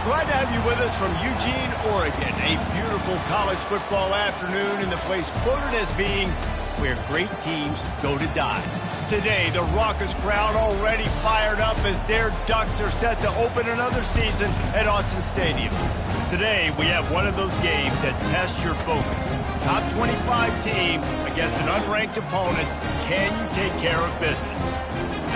Glad to have you with us from Eugene, Oregon. A beautiful college football afternoon in the place quoted as being where great teams go to die. Today, the raucous crowd already fired up as their Ducks are set to open another season at Autzen Stadium. Today, we have one of those games that tests your focus. Top 25 team against an unranked opponent. Can you take care of business?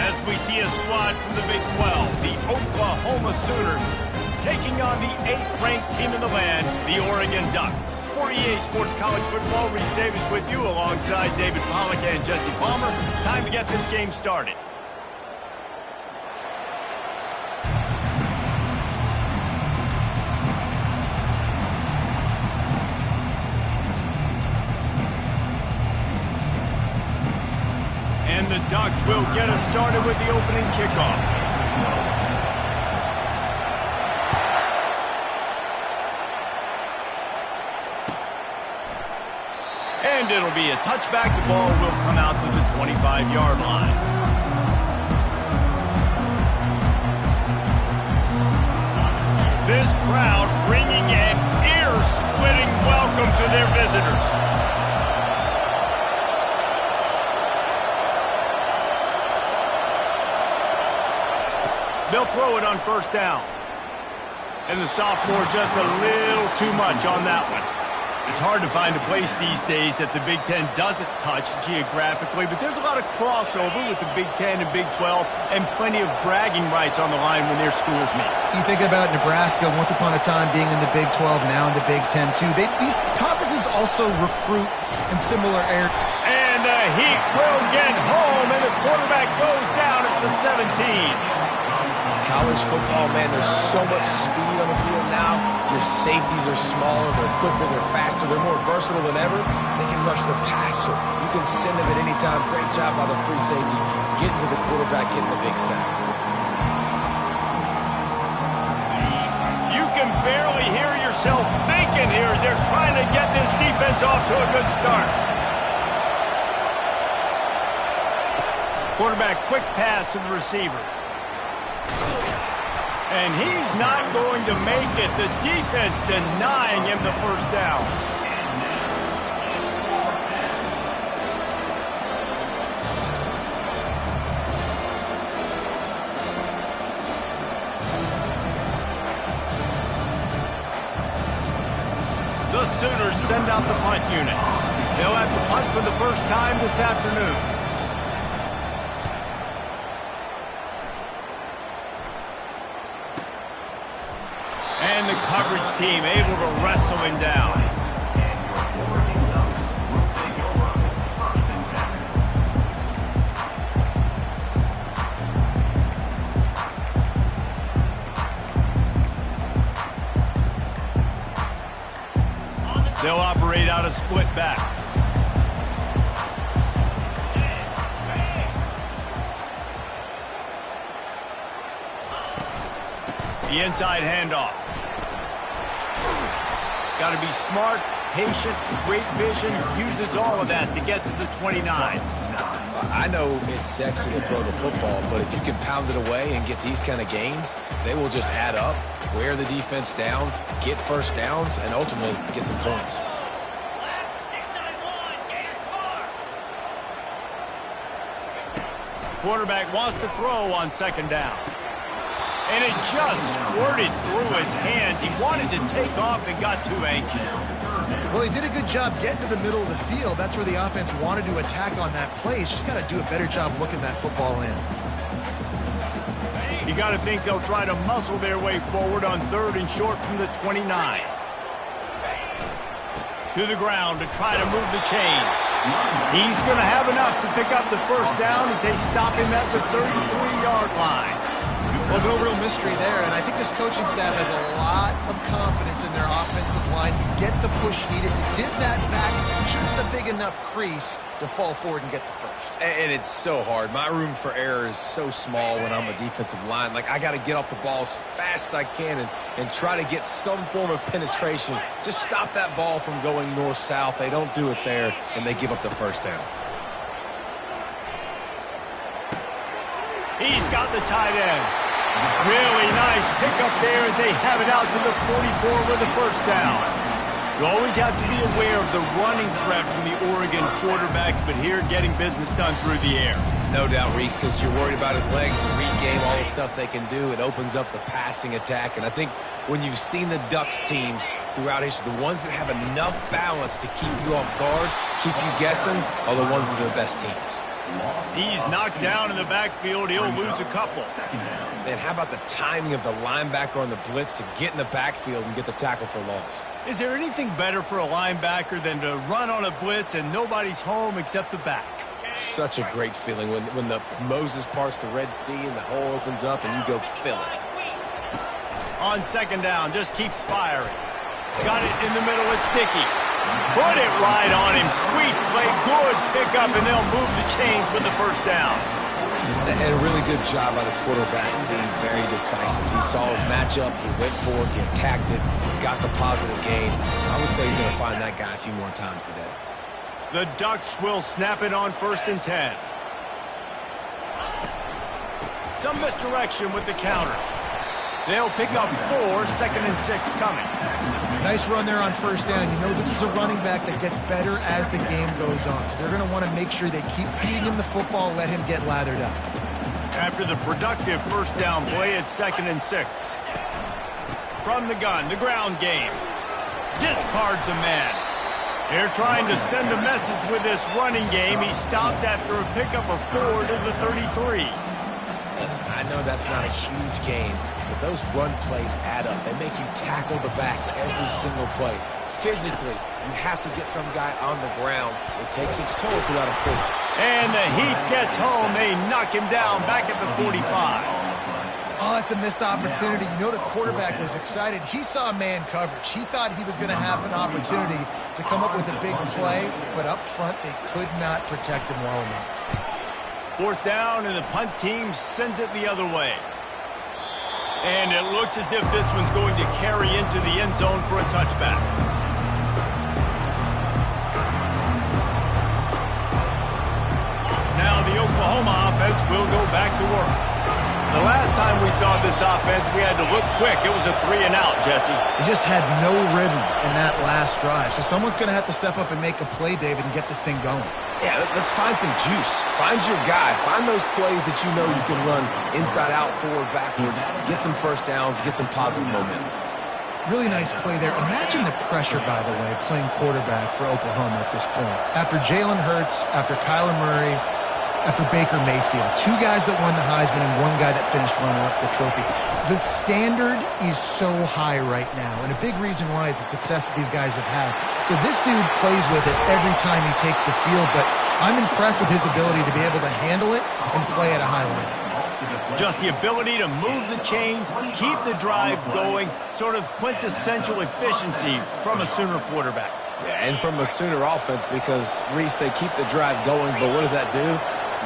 As we see a squad from the Big 12, the Oklahoma Sooners taking on the 8th-ranked team in the land, the Oregon Ducks. For EA Sports College Football, Reese Davis with you alongside David Pollack and Jesse Palmer. Time to get this game started. And the Ducks will get us started with the opening kickoff. And it'll be a touchback. The ball will come out to the 25-yard line. This crowd bringing an ear-splitting welcome to their visitors. They'll throw it on first down. And the sophomore just a little too much on that one. It's hard to find a place these days that the Big Ten doesn't touch geographically, but there's a lot of crossover with the Big Ten and Big 12 and plenty of bragging rights on the line when their schools meet. You think about Nebraska once upon a time being in the Big 12, now in the Big 10 too. These conferences also recruit in similar areas. And the Heat will get home, and the quarterback goes down at the 17. College football, man, there's so much speed on the field now. Your safeties are smaller, they're quicker, they're faster, they're more versatile than ever. They can rush the passer. You can send them at any time. Great job by the free safety. Getting to the quarterback, getting the big sack. You can barely hear yourself thinking here as they're trying to get this defense off to a good start. Quarterback, quick pass to the receiver. And he's not going to make it. The defense denying him the first down. The Sooners send out the punt unit. They'll have to punt for the first time this afternoon. And the coverage team able to wrestle him down. They'll operate out of split backs. The inside handoff. Got to be smart, patient, great vision, uses all of that to get to the 29. I know it's sexy to throw the football, but if you can pound it away and get these kind of gains, they will just add up, wear the defense down, get first downs, and ultimately get some points. Quarterback wants to throw on second down. And it just squirted through his hands. He wanted to take off and got too anxious. Well, he did a good job getting to the middle of the field. That's where the offense wanted to attack on that play. He's just got to do a better job looking that football in. You got to think they'll try to muscle their way forward on third and short from the 29. To the ground to try to move the chains. He's going to have enough to pick up the first down as they stop him at the 33-yard line. Well, no real mystery there, and I think this coaching staff has a lot of confidence in their offensive line to get the push needed, to give that back just a big enough crease to fall forward and get the first. And it's so hard. My room for error is so small when I'm a defensive line. Like, I got to get off the ball as fast as I can and try to get some form of penetration. Just stop that ball from going north-south. They don't do it there, and they give up the first down. He's got the tight end. Really nice pickup there as as they have it out to the 44 with the first down. You always have to be aware of the running threat from the Oregon quarterbacks, but here getting business done through the air. No doubt, Reese, because you're worried about his legs, the read game, all the stuff they can do. It opens up the passing attack. And I think when you've seen the Ducks teams throughout history, the ones that have enough balance to keep you off guard, keep you guessing, are the ones that are the best teams. He's knocked down in the backfield. He'll lose a couple. Man, how about the timing of the linebacker on the blitz to get in the backfield and get the tackle for loss? Is there anything better for a linebacker than to run on a blitz and nobody's home except the back? Such a great feeling when the Moses parts the Red Sea and the hole opens up and you go fill it. On second down, just keeps firing. Got it in the middle, it's Dickey. Put it right on him. Sweet play, good pickup, and they'll move the chains with the first down. And a really good job by the quarterback being very decisive. He saw his matchup, he went for it, he attacked it, got the positive gain. I would say he's going to find that guy a few more times today. The Ducks will snap it on 1st and 10. Some misdirection with the counter. They'll pick up 4, 2nd and 6 coming. Nice run there on first down. You know, this is a running back that gets better as the game goes on. So they're going to want to make sure they keep feeding him the football, let him get lathered up. After the productive first down play, it's 2nd and 6. From the gun, the ground game. Discards a man. They're trying to send a message with this running game. He stopped after a pickup of 4 to the 33. Listen, I know that's not a huge game, but those run plays add up. They make you tackle the back every single play. Physically, you have to get some guy on the ground. It takes its toll throughout a field. And the heat gets home. They knock him down back at the 45. Oh, it's a missed opportunity. You know the quarterback was excited. He saw man coverage. He thought he was going to have an opportunity to come up with a big play, but up front they could not protect him well enough. 4th down, and the punt team sends it the other way. And it looks as if this one's going to carry into the end zone for a touchback. Now the Oklahoma offense will go back to work. The last time we saw this offense, we had to look quick. It was a 3-and-out, Jesse. They just had no rhythm in that last drive. So someone's going to have to step up and make a play, David, and get this thing going. Yeah, let's find some juice. Find your guy. Find those plays that you know you can run inside out, forward, backwards. Get some first downs. Get some positive momentum. Really nice play there. Imagine the pressure, by the way, playing quarterback for Oklahoma at this point. After Jalen Hurts, after Kyler Murray, after Baker Mayfield. 2 guys that won the Heisman and 1 guy that finished runner-up the trophy. The standard is so high right now, and a big reason why is the success that these guys have had. So this dude plays with it every time he takes the field, but I'm impressed with his ability to be able to handle it and play at a high level. Just the ability to move the chains, keep the drive going, sort of quintessential efficiency from a Sooner quarterback. Yeah, and from a Sooner offense because, Reese, they keep the drive going, but what does that do?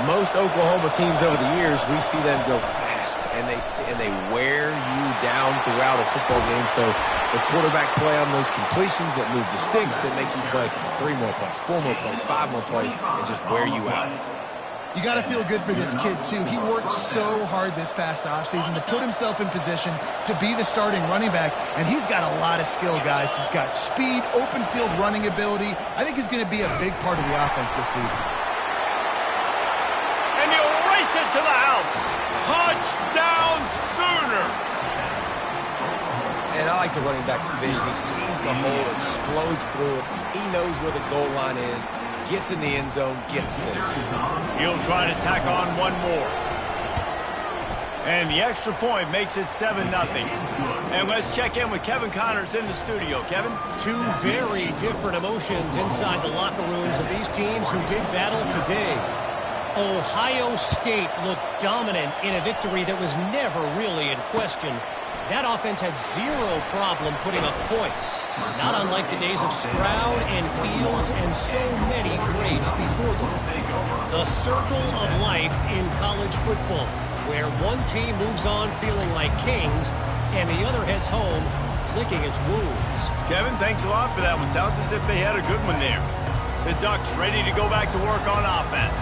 Most Oklahoma teams over the years, we see them go fast, and they wear you down throughout a football game. So the quarterback play on those completions that move the sticks that make you play 3 more plays, 4 more plays, 5 more plays, and just wear you out. You got to feel good for this kid, too. He worked so hard this past offseason to put himself in position to be the starting running back, and he's got a lot of skill, guys. He's got speed, open field running ability. I think he's going to be a big part of the offense this season. And he'll race it to the house. Touchdown, Sooners! And I like the running back's vision. He sees the hole, explodes through it. He knows where the goal line is, gets in the end zone, gets 6. He'll try to tack on 1 more. And the extra point makes it 7-0. And let's check in with Kevin Connors in the studio. Kevin? 2 very different emotions inside the locker rooms of these teams who did battle today. Ohio State looked dominant in a victory that was never really in question. That offense had 0 problem putting up points. Not unlike the days of Stroud and Fields and so many greats before them. The circle of life in college football, where one team moves on feeling like kings and the other heads home licking its wounds. Kevin, thanks a lot for that one. Sounds as if they had a good one there. The Ducks ready to go back to work on offense.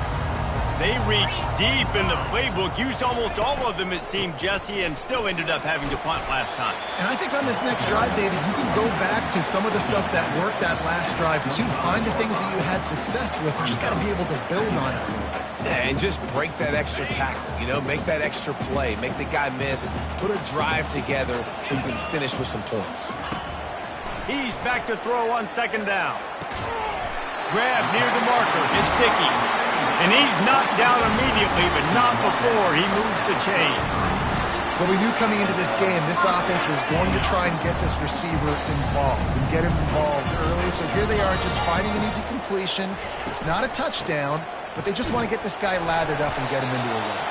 They reached deep in the playbook, used almost all of them, it seemed, Jesse, and still ended up having to punt last time. And I think on this next drive, David, you can go back to some of the stuff that worked that last drive, too. Find the things that you had success with. You just got to be able to build on it. Yeah, and just break that extra tackle, you know, make that extra play, make the guy miss, put a drive together so you can finish with some points. He's back to throw on second down. Grab near the marker. It's Dickey. And he's knocked down immediately, but not before he moves the chains. Well, we knew coming into this game, this offense was going to try and get this receiver involved and get him involved early. So here they are just finding an easy completion. It's not a touchdown, but they just want to get this guy lathered up and get him into a run.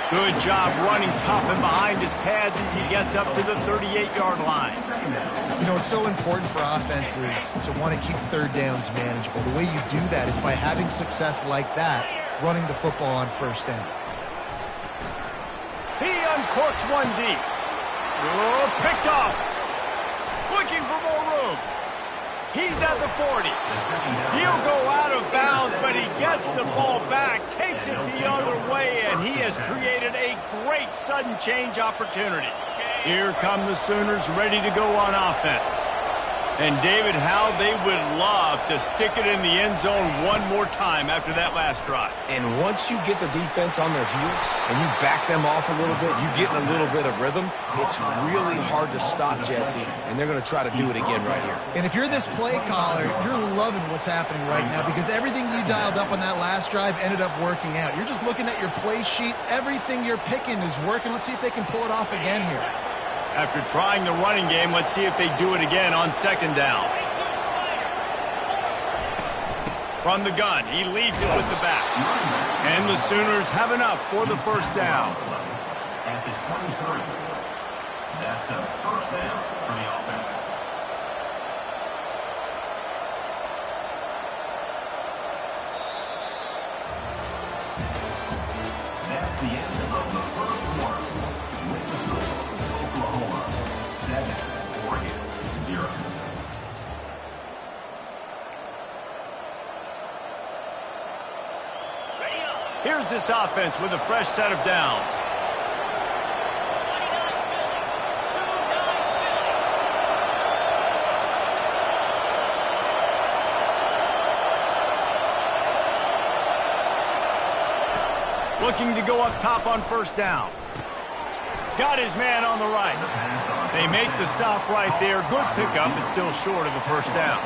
Good job running tough and behind his pads as he gets up to the 38-yard line. You know, it's so important for offenses to want to keep third downs manageable. The way you do that is by having success like that, running the football on first down. He uncorks one deep. Oh, picked off. Looking for more room. He's at the 40. He'll go out of bounds, but he gets the ball back, takes it the other way, and he has created a great sudden change opportunity. Here come the Sooners ready to go on offense. And David, how they would love to stick it in the end zone one more time after that last drive. And once you get the defense on their heels and you back them off a little bit, you get in a little bit of rhythm, it's really hard to stop, Jesse, and they're going to try to do it again right here. And if you're this play caller, you're loving what's happening right now because everything you dialed up on that last drive ended up working out. You're just looking at your play sheet. Everything you're picking is working. Let's see if they can pull it off again here. After trying the running game, let's see if they do it again on second down. From the gun, he leaves it with the back. And the Sooners have enough for the first down. At the 23. That's a first down for the offense. That's the end of the first quarter. With the score, Oklahoma 7, Oregon 0. Here's this offense with a fresh set of downs. Looking to go up top on first down. Got his man on the right. They make the stop right there. Good pickup, but still short of the first down.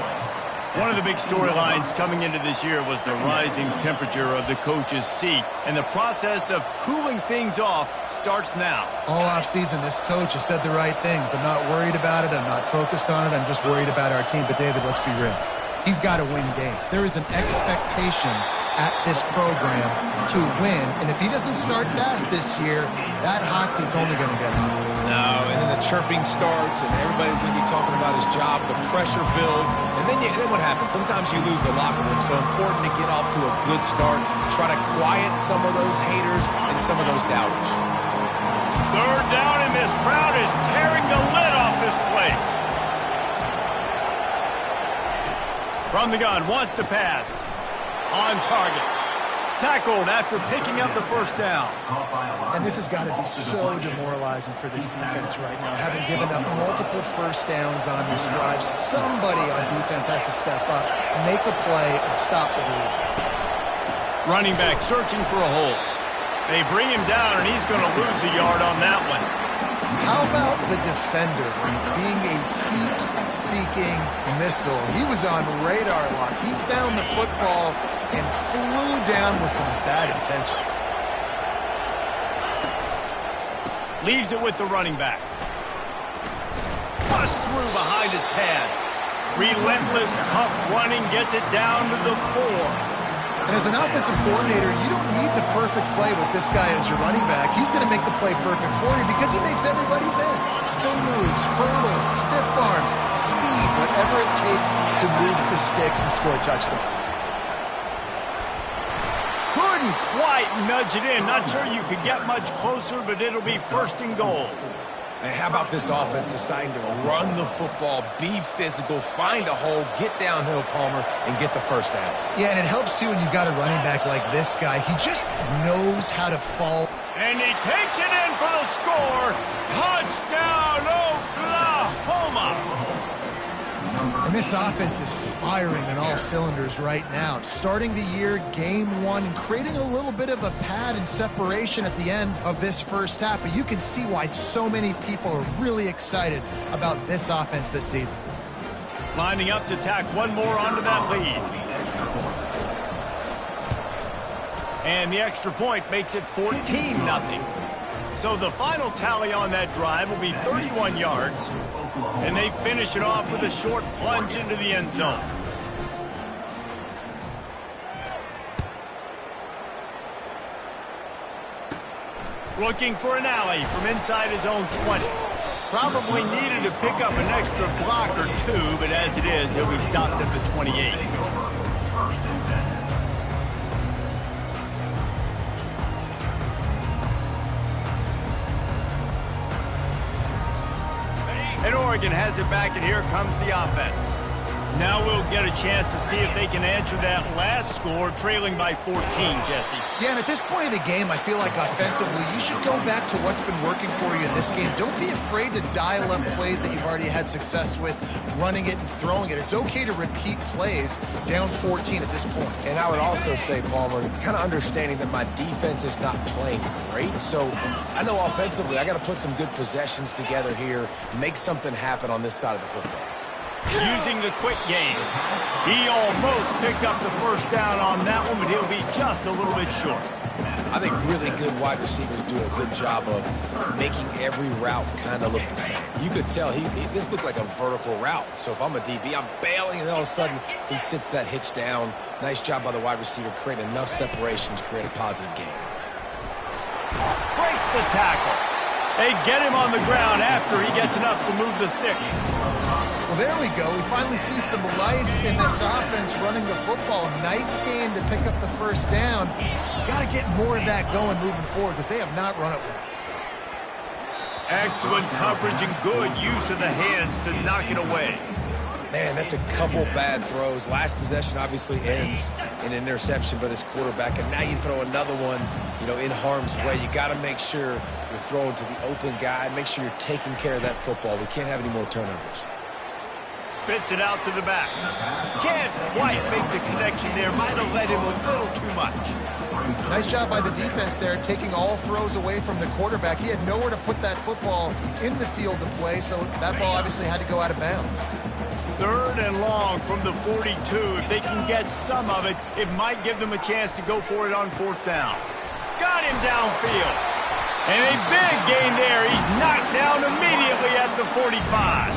One of the big storylines coming into this year was the rising temperature of the coach's seat, and the process of cooling things off starts now. All offseason, this coach has said the right things. I'm not worried about it. I'm not focused on it. I'm just worried about our team. But, David, let's be real. He's got to win games. There is an expectation at this program to win, and if he doesn't start fast this year, that hot seat's only going to get hot. No, and then the chirping starts, and everybody's going to be talking about his job. The pressure builds, and then what happens? Sometimes you lose the locker room, so important to get off to a good start. Try to quiet some of those haters and some of those doubters. Third down, and this crowd is tearing the lid off this place. From the gun, wants to pass. On target. Tackled after picking up the first down. And this has got to be so demoralizing for this defense right now. Having given up multiple first downs on this drive, somebody on defense has to step up, make a play, and stop the lead. Running back searching for a hole. They bring him down, and he's going to lose a yard on that one. How about the defender being a heat-seeking missile? He was on radar lock. He found the football and flew down with some bad intentions. Leaves it with the running back. Bust through behind his pad. Relentless, tough running gets it down to the 4. And as an offensive coordinator, you don't need the perfect play with this guy as your running back. He's going to make the play perfect for you because he makes everybody miss. Spin moves, hurdles, stiff arms, speed, whatever it takes to move the sticks and score touchdowns. Couldn't quite nudge it in. Not sure you could get much closer, but it'll be first and goal. And how about this offense deciding to run the football, be physical, find a hole, get downhill, Palmer, and get the first down? Yeah, and it helps, too, when you've got a running back like this guy. He just knows how to fall. And he takes it in for the score. Touchdown, Oklahoma! And this offense is firing on all cylinders right now. Starting the year, game one, and creating a little bit of a pad and separation at the end of this first half. But you can see why so many people are really excited about this offense this season. Lining up to tack one more onto that lead. And the extra point makes it 14-0. So the final tally on that drive will be 31 yards. And they finish it off with a short plunge into the end zone. Looking for an alley from inside his own 20. Probably needed to pick up an extra block or two, but as it is, he'll be stopped at the 28. And Oregon has it back, and here comes the offense. Now we'll get a chance to see if they can answer that last score, trailing by 14, Jesse. Yeah, and at this point of the game, I feel like offensively, you should go back to what's been working for you in this game. Don't be afraid to dial up plays that you've already had success with, running it and throwing it. It's okay to repeat plays down 14 at this point. And I would also say, Palmer, kind of understanding that my defense is not playing great. So I know offensively, I got to put some good possessions together here, make something happen on this side of the football. Using the quick game. He almost picked up the first down on that one, but he'll be just a little bit short. I think really good wide receivers do a good job of making every route kind of look the same. You could tell this looked like a vertical route. So if I'm a DB, I'm bailing, and all of a sudden he sits that hitch down. Nice job by the wide receiver, creating enough separation to create a positive game. Breaks the tackle. They get him on the ground after he gets enough to move the sticks. Well, there we go. We finally see some life in this offense running the football. Nice game to pick up the first down. Got to get more of that going moving forward because they have not run it well. Excellent coverage and good use of the hands to knock it away. Man, that's a couple bad throws. Last possession obviously ends in an interception by this quarterback, and now you throw another one, in harm's way. You got to make sure you're throwing to the open guy. Make sure you're taking care of that football. We can't have any more turnovers. Spits it out to the back. Can't quite make the connection there. Might have led him a little too much. Nice job by the defense there, taking all throws away from the quarterback. He had nowhere to put that football in the field to play, so that ball obviously had to go out of bounds. 3rd and long from the 42. If they can get some of it, it might give them a chance to go for it on 4th down. Got him downfield. And a big gain there. He's knocked down immediately at the 45.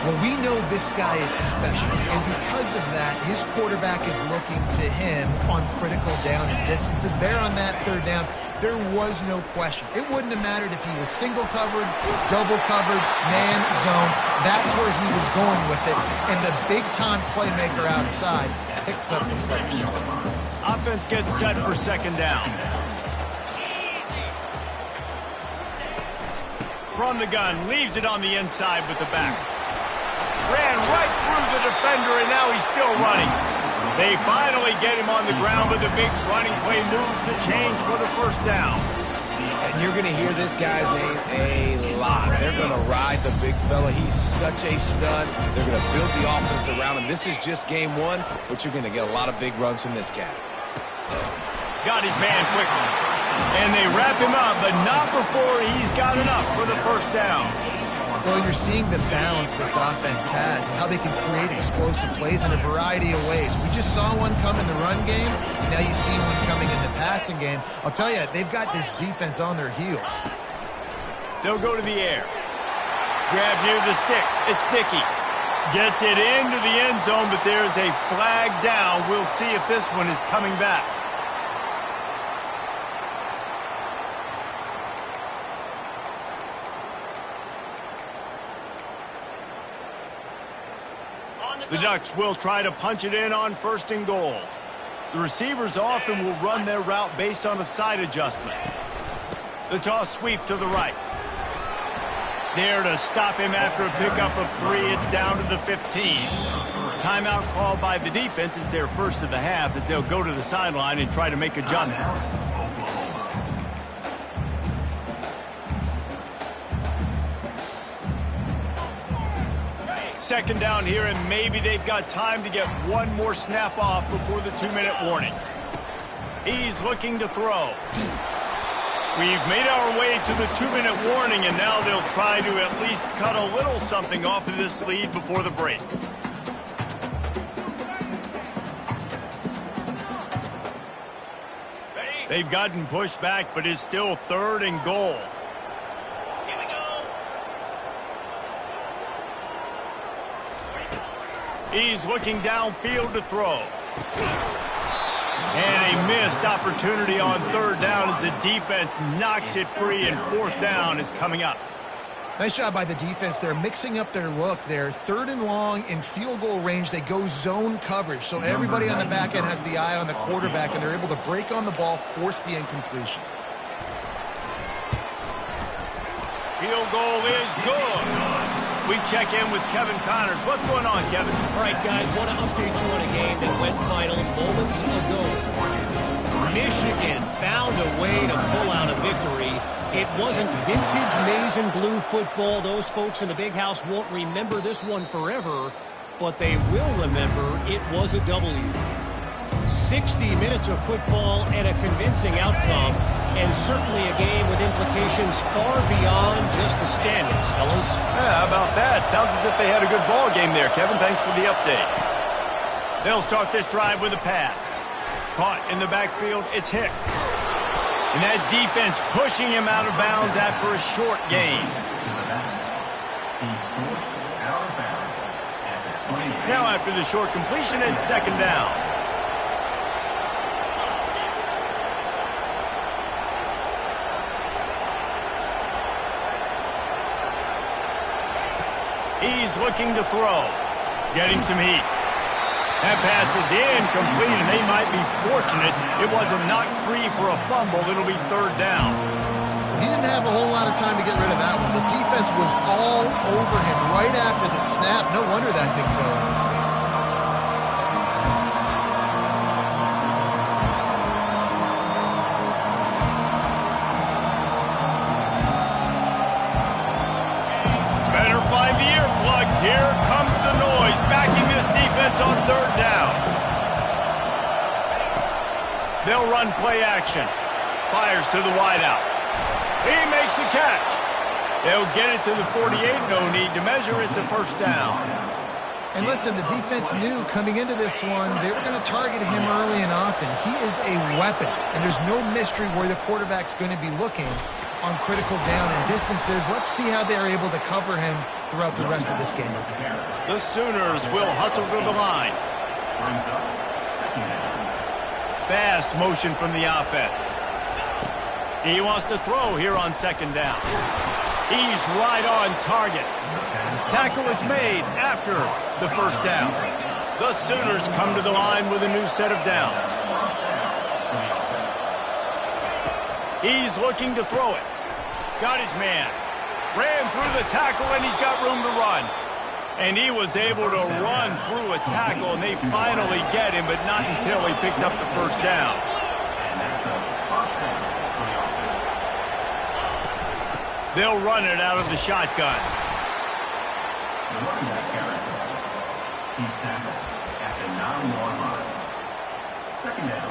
Well, we know this guy is special, and because of that, his quarterback is looking to him on critical down and distances. There on that 3rd down, there was no question. It wouldn't have mattered if he was single covered, double covered, man, zone. That's where he was going with it, and the big-time playmaker outside picks up the first. Offense gets set for 2nd down. From the gun, leaves it on the inside with the back. Ran right through the defender, and now he's still running. They finally get him on the ground, but the big running play moves the change for the 1st down. And you're going to hear this guy's name a lot. They're going to ride the big fella. He's such a stud. They're going to build the offense around him. This is just game 1, but you're going to get a lot of big runs from this guy. Got his man quickly. And they wrap him up, but not before he's got enough for the 1st down. Well, you're seeing the balance this offense has and how they can create explosive plays in a variety of ways. We just saw one come in the run game, and now you see one coming in the passing game. I'll tell you, they've got this defense on their heels. They'll go to the air. Grab near the sticks. It's Dickey. Gets it into the end zone, but there's a flag down. We'll see if this one is coming back. The Ducks will try to punch it in on 1st and goal. The receivers often will run their route based on a side adjustment. The toss sweep to the right. There to stop him after a pickup of 3. It's down to the 15. Timeout called by the defense. It's their first of the half as they'll go to the sideline and try to make adjustments. Second down here, and maybe they've got time to get one more snap off before the 2-minute warning. He's looking to throw. We've made our way to the 2-minute warning, and now they'll try to at least cut a little something off of this lead before the break. They've gotten pushed back, but it's still 3rd and goal. Here we go. He's looking downfield to throw. And a missed opportunity on 3rd down as the defense knocks it free, and 4th down is coming up. Nice job by the defense. They're mixing up their look. They're 3rd and long in field goal range. They go zone coverage. So everybody on the back end has the eye on the quarterback, and they're able to break on the ball, force the incompletion. Field goal is good. We check in with Kevin Connors. What's going on, Kevin? All right, guys, want to update you on a game that went final moments ago. Michigan found a way to pull out a victory. It wasn't vintage maize and blue football. Those folks in the big house won't remember this one forever, but they will remember it was a W. 60 minutes of football and a convincing outcome, and certainly a game with implications far beyond just the standings, fellas. Yeah, how about that? Sounds as if they had a good ball game there, Kevin. Thanks for the update. They'll start this drive with a pass. Caught in the backfield, it's Hicks. And that defense pushing him out of bounds after a short gain. Now after the short completion, it's 2nd down. He's looking to throw. Getting some heat. That pass is incomplete, and they might be fortunate it wasn't knocked free for a fumble. It'll be 3rd down. He didn't have a whole lot of time to get rid of that one. The defense was all over him right after the snap. No wonder that thing fell. Better find the earplugs. Here comes the noise, backing this defense on 3rd down. They'll run play action. Fires to the wideout. He makes the catch. They'll get it to the 48. No need to measure. It's a 1st down. And listen, the defense knew coming into this one, they were going to target him early and often. He is a weapon, and there's no mystery where the quarterback's going to be looking on critical down and distances. Let's see how they're able to cover him throughout the rest of this game. The Sooners will hustle to the line. Fast motion from the offense. He wants to throw here on 2nd down. He's right on target. Tackle is made after the 1st down. The Sooners come to the line with a new set of downs. He's looking to throw it. Got his man. Ran through the tackle, and he's got room to run. And he was able to run through a tackle, and they finally get him, but not until he picks up the 1st down. They'll run it out of the shotgun. He's tackled at the 9-yard line. 2nd down.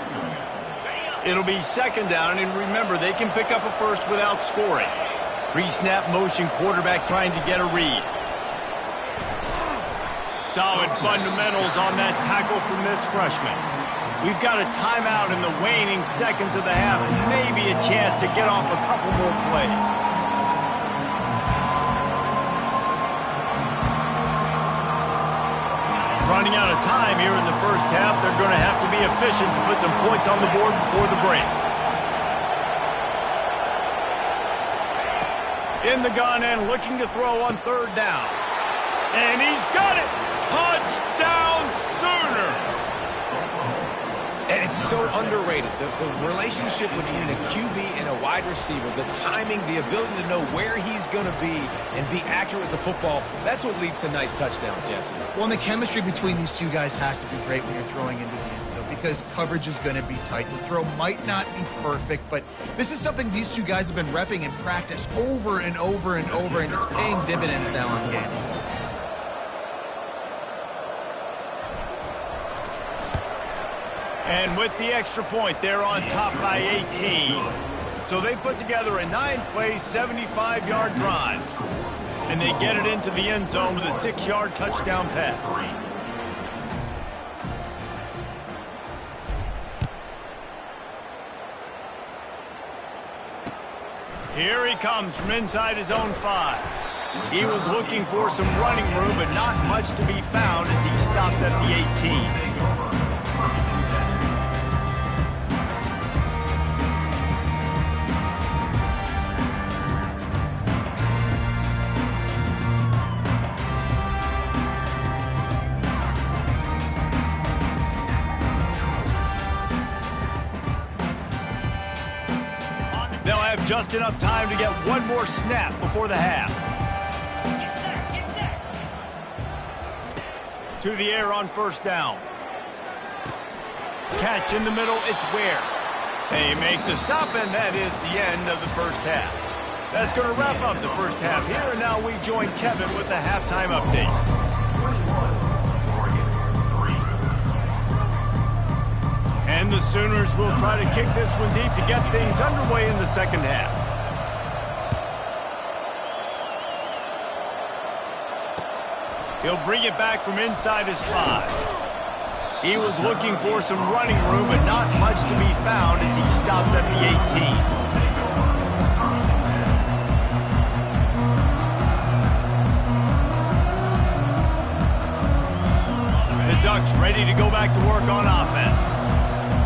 It'll be 2nd down, and remember, they can pick up a 1st without scoring. Pre-snap motion, quarterback trying to get a read. Solid fundamentals on that tackle from this freshman. We've got a timeout in the waning seconds of the half. Maybe a chance to get off a couple more plays. Running out of time here in the 1st half. They're going to have to be efficient to put some points on the board before the break. In the gun and looking to throw on 3rd down. And he's got it! Touchdown Sooners! And it's so underrated. The relationship between a QB and a wide receiver, the timing, the ability to know where he's going to be and be accurate with the football, that's what leads to nice touchdowns, Jesse. Well, and the chemistry between these two guys has to be great when you're throwing into the end zone because coverage is going to be tight. The throw might not be perfect, but this is something these two guys have been repping in practice over and over and over, and it's paying dividends now on game. And with the extra point, they're on top by 18. So they put together a 9-play, 75-yard drive. And they get it into the end zone with a 6-yard touchdown pass. Here he comes from inside his own 5. He was looking for some running room, but not much to be found as he stopped at the 18. Just enough time to get one more snap before the half. To the air on first down. Catch in the middle, it's Ware. They make the stop, and that is the end of the first half. That's going to wrap up the first half here, and now we join Kevin with the halftime update. And the Sooners will try to kick this one deep to get things underway in the second half. He'll bring it back from inside his 5. He was looking for some running room, but not much to be found as he stopped at the 18. The Ducks ready to go back to work on offense.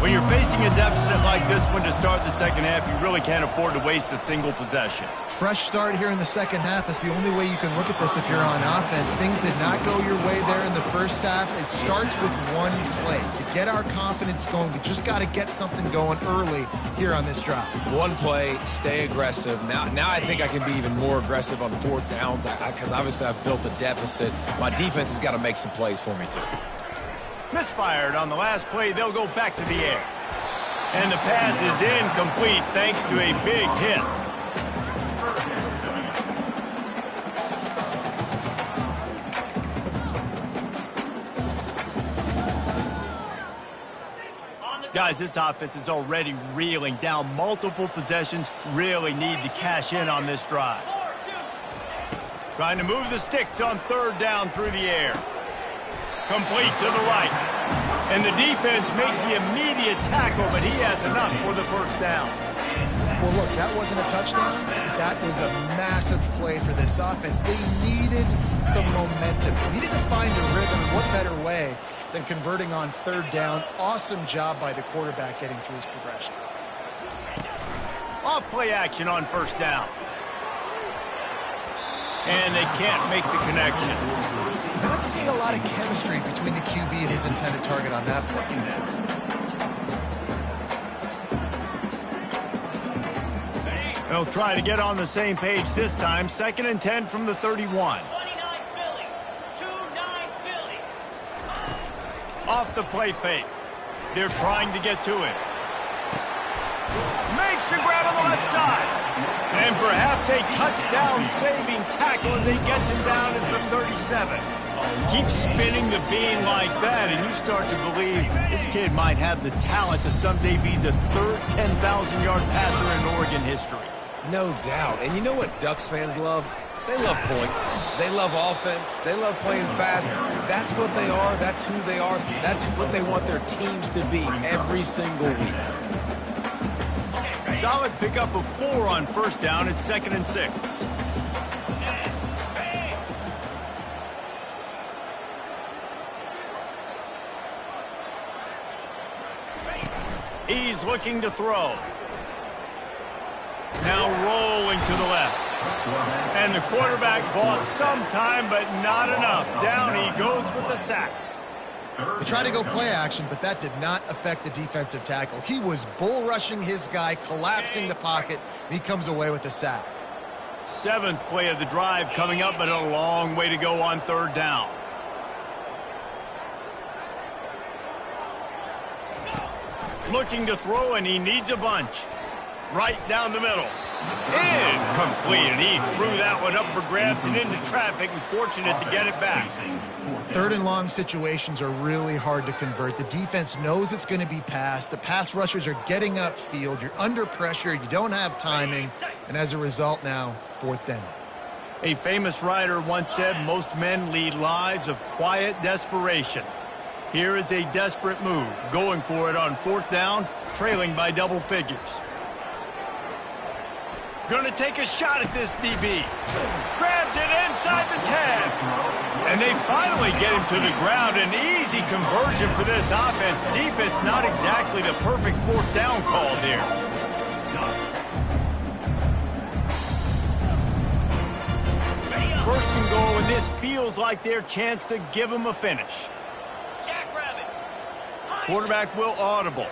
When you're facing a deficit like this one to start the second half, you really can't afford to waste a single possession. Fresh start here in the second half. That's the only way you can look at this if you're on offense. Things did not go your way there in the first half. It starts with one play. To get our confidence going, we just got to get something going early here on this drive. One play, stay aggressive. Now I think I can be even more aggressive on fourth downs because obviously I've built a deficit. My defense has got to make some plays for me too. Misfired on the last play. They'll go back to the air. And the pass is incomplete thanks to a big hit. Guys, this offense is already reeling down multiple possessions. Really need to cash in on this drive. Trying to move the sticks on third down through the air. Complete to the right. And the defense makes the immediate tackle, but he has enough for the first down. Well, look, that wasn't a touchdown. That was a massive play for this offense. They needed some momentum. They needed to find a rhythm. What better way than converting on third down? Awesome job by the quarterback getting through his progression. Off play action on first down. And they can't make the connection. Not seeing a lot of chemistry between the QB and his intended target on that play. They'll try to get on the same page this time. 2nd and 10 from the 31. 29 Philly. 2-9 Philly. Off the play fake. They're trying to get to it. Makes the grab on the left side. And perhaps a touchdown-saving tackle as he gets him down at the 37. Keep spinning the bean like that, and you start to believe this kid might have the talent to someday be the third 10,000-yard passer in Oregon history. No doubt. And you know what Ducks fans love? They love points. They love offense. They love playing fast. That's what they are. That's who they are. That's what they want their teams to be every single week. Solid pickup of 4 on first down. It's 2nd and 6. He's looking to throw. Now rolling to the left. And the quarterback bought some time, but not enough. Down he goes with the sack. They tried to go play action, but that did not affect the defensive tackle. He was bull rushing his guy, collapsing the pocket, and he comes away with a sack. 7th play of the drive coming up, but a long way to go on 3rd down. Looking to throw, and he needs a bunch. Right down the middle. Incomplete, and he threw that one up for grabs and into traffic, and fortunate to get it back. 3rd and long situations are really hard to convert. The defense knows it's going to be passed. The pass rushers are getting upfield. You're under pressure. You don't have timing. And as a result now, 4th down. A famous writer once said, most men lead lives of quiet desperation. Here is a desperate move, going for it on 4th down, trailing by double figures. Going to take a shot at this DB. Grabs it inside the 10. And they finally get him to the ground. An easy conversion for this offense. Defense not exactly the perfect 4th down call there. First and goal, and this feels like their chance to give them a finish. Quarterback will audible.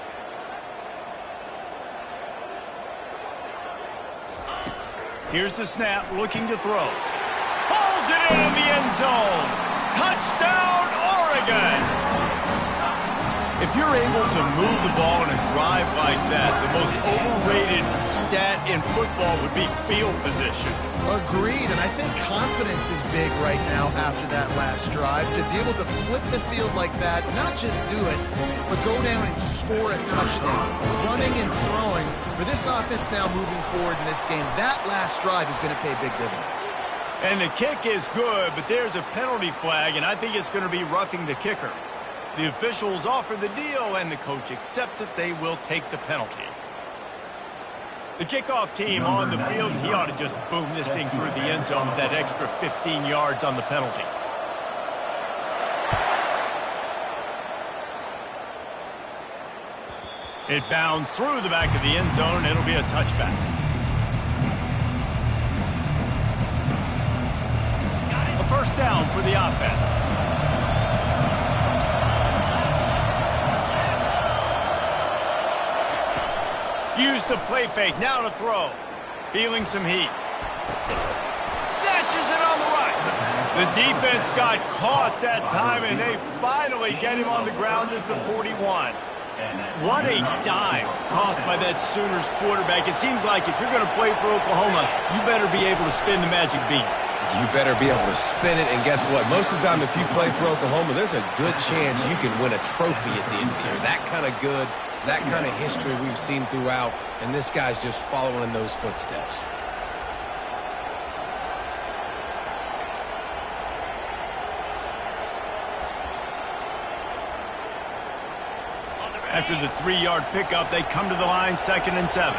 Here's the snap, looking to throw. Pulls it in the end zone. Touchdown, Oregon! If you're able to move the ball in a drive like that, the most overrated stat in football would be field position. Agreed, and I think confidence is big right now after that last drive. To be able to flip the field like that, not just do it, but go down and score a touchdown. Running and throwing. For this offense now moving forward in this game, that last drive is going to pay big dividends. And the kick is good, but there's a penalty flag, and I think it's going to be roughing the kicker. The officials offer the deal, and the coach accepts it. They will take the penalty. The kickoff team on the field, he ought to just boom this thing through the end zone with that extra 15 yards on the penalty. It bounds through the back of the end zone, and it'll be a touchback. A 1st down for the offense. Use the play fake, now to throw. Feeling some heat. Snatches it on the right. The defense got caught that time, and they finally get him on the ground at the 41. What a dime tossed by that Sooners quarterback. It seems like if you're going to play for Oklahoma, you better be able to spin the magic beat. You better be able to spin it, and guess what? Most of the time, if you play for Oklahoma, there's a good chance you can win a trophy at the end of the year. That kind of good, that kind of history we've seen throughout, and this guy's just following in those footsteps. After the 3-yard pickup, they come to the line, 2nd and 7.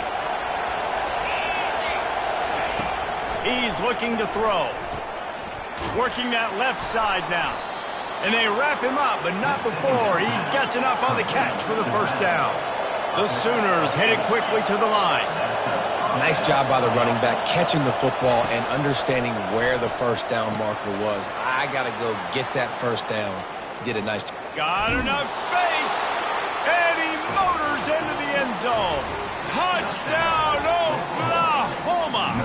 He's looking to throw. Working that left side now. And they wrap him up, but not before he gets enough on the catch for the 1st down. The Sooners headed quickly to the line. Nice job by the running back, catching the football and understanding where the 1st down marker was. I got to go get that 1st down. He did a nice job. Got enough space, and he motors into the end zone. Touchdown, Oklahoma!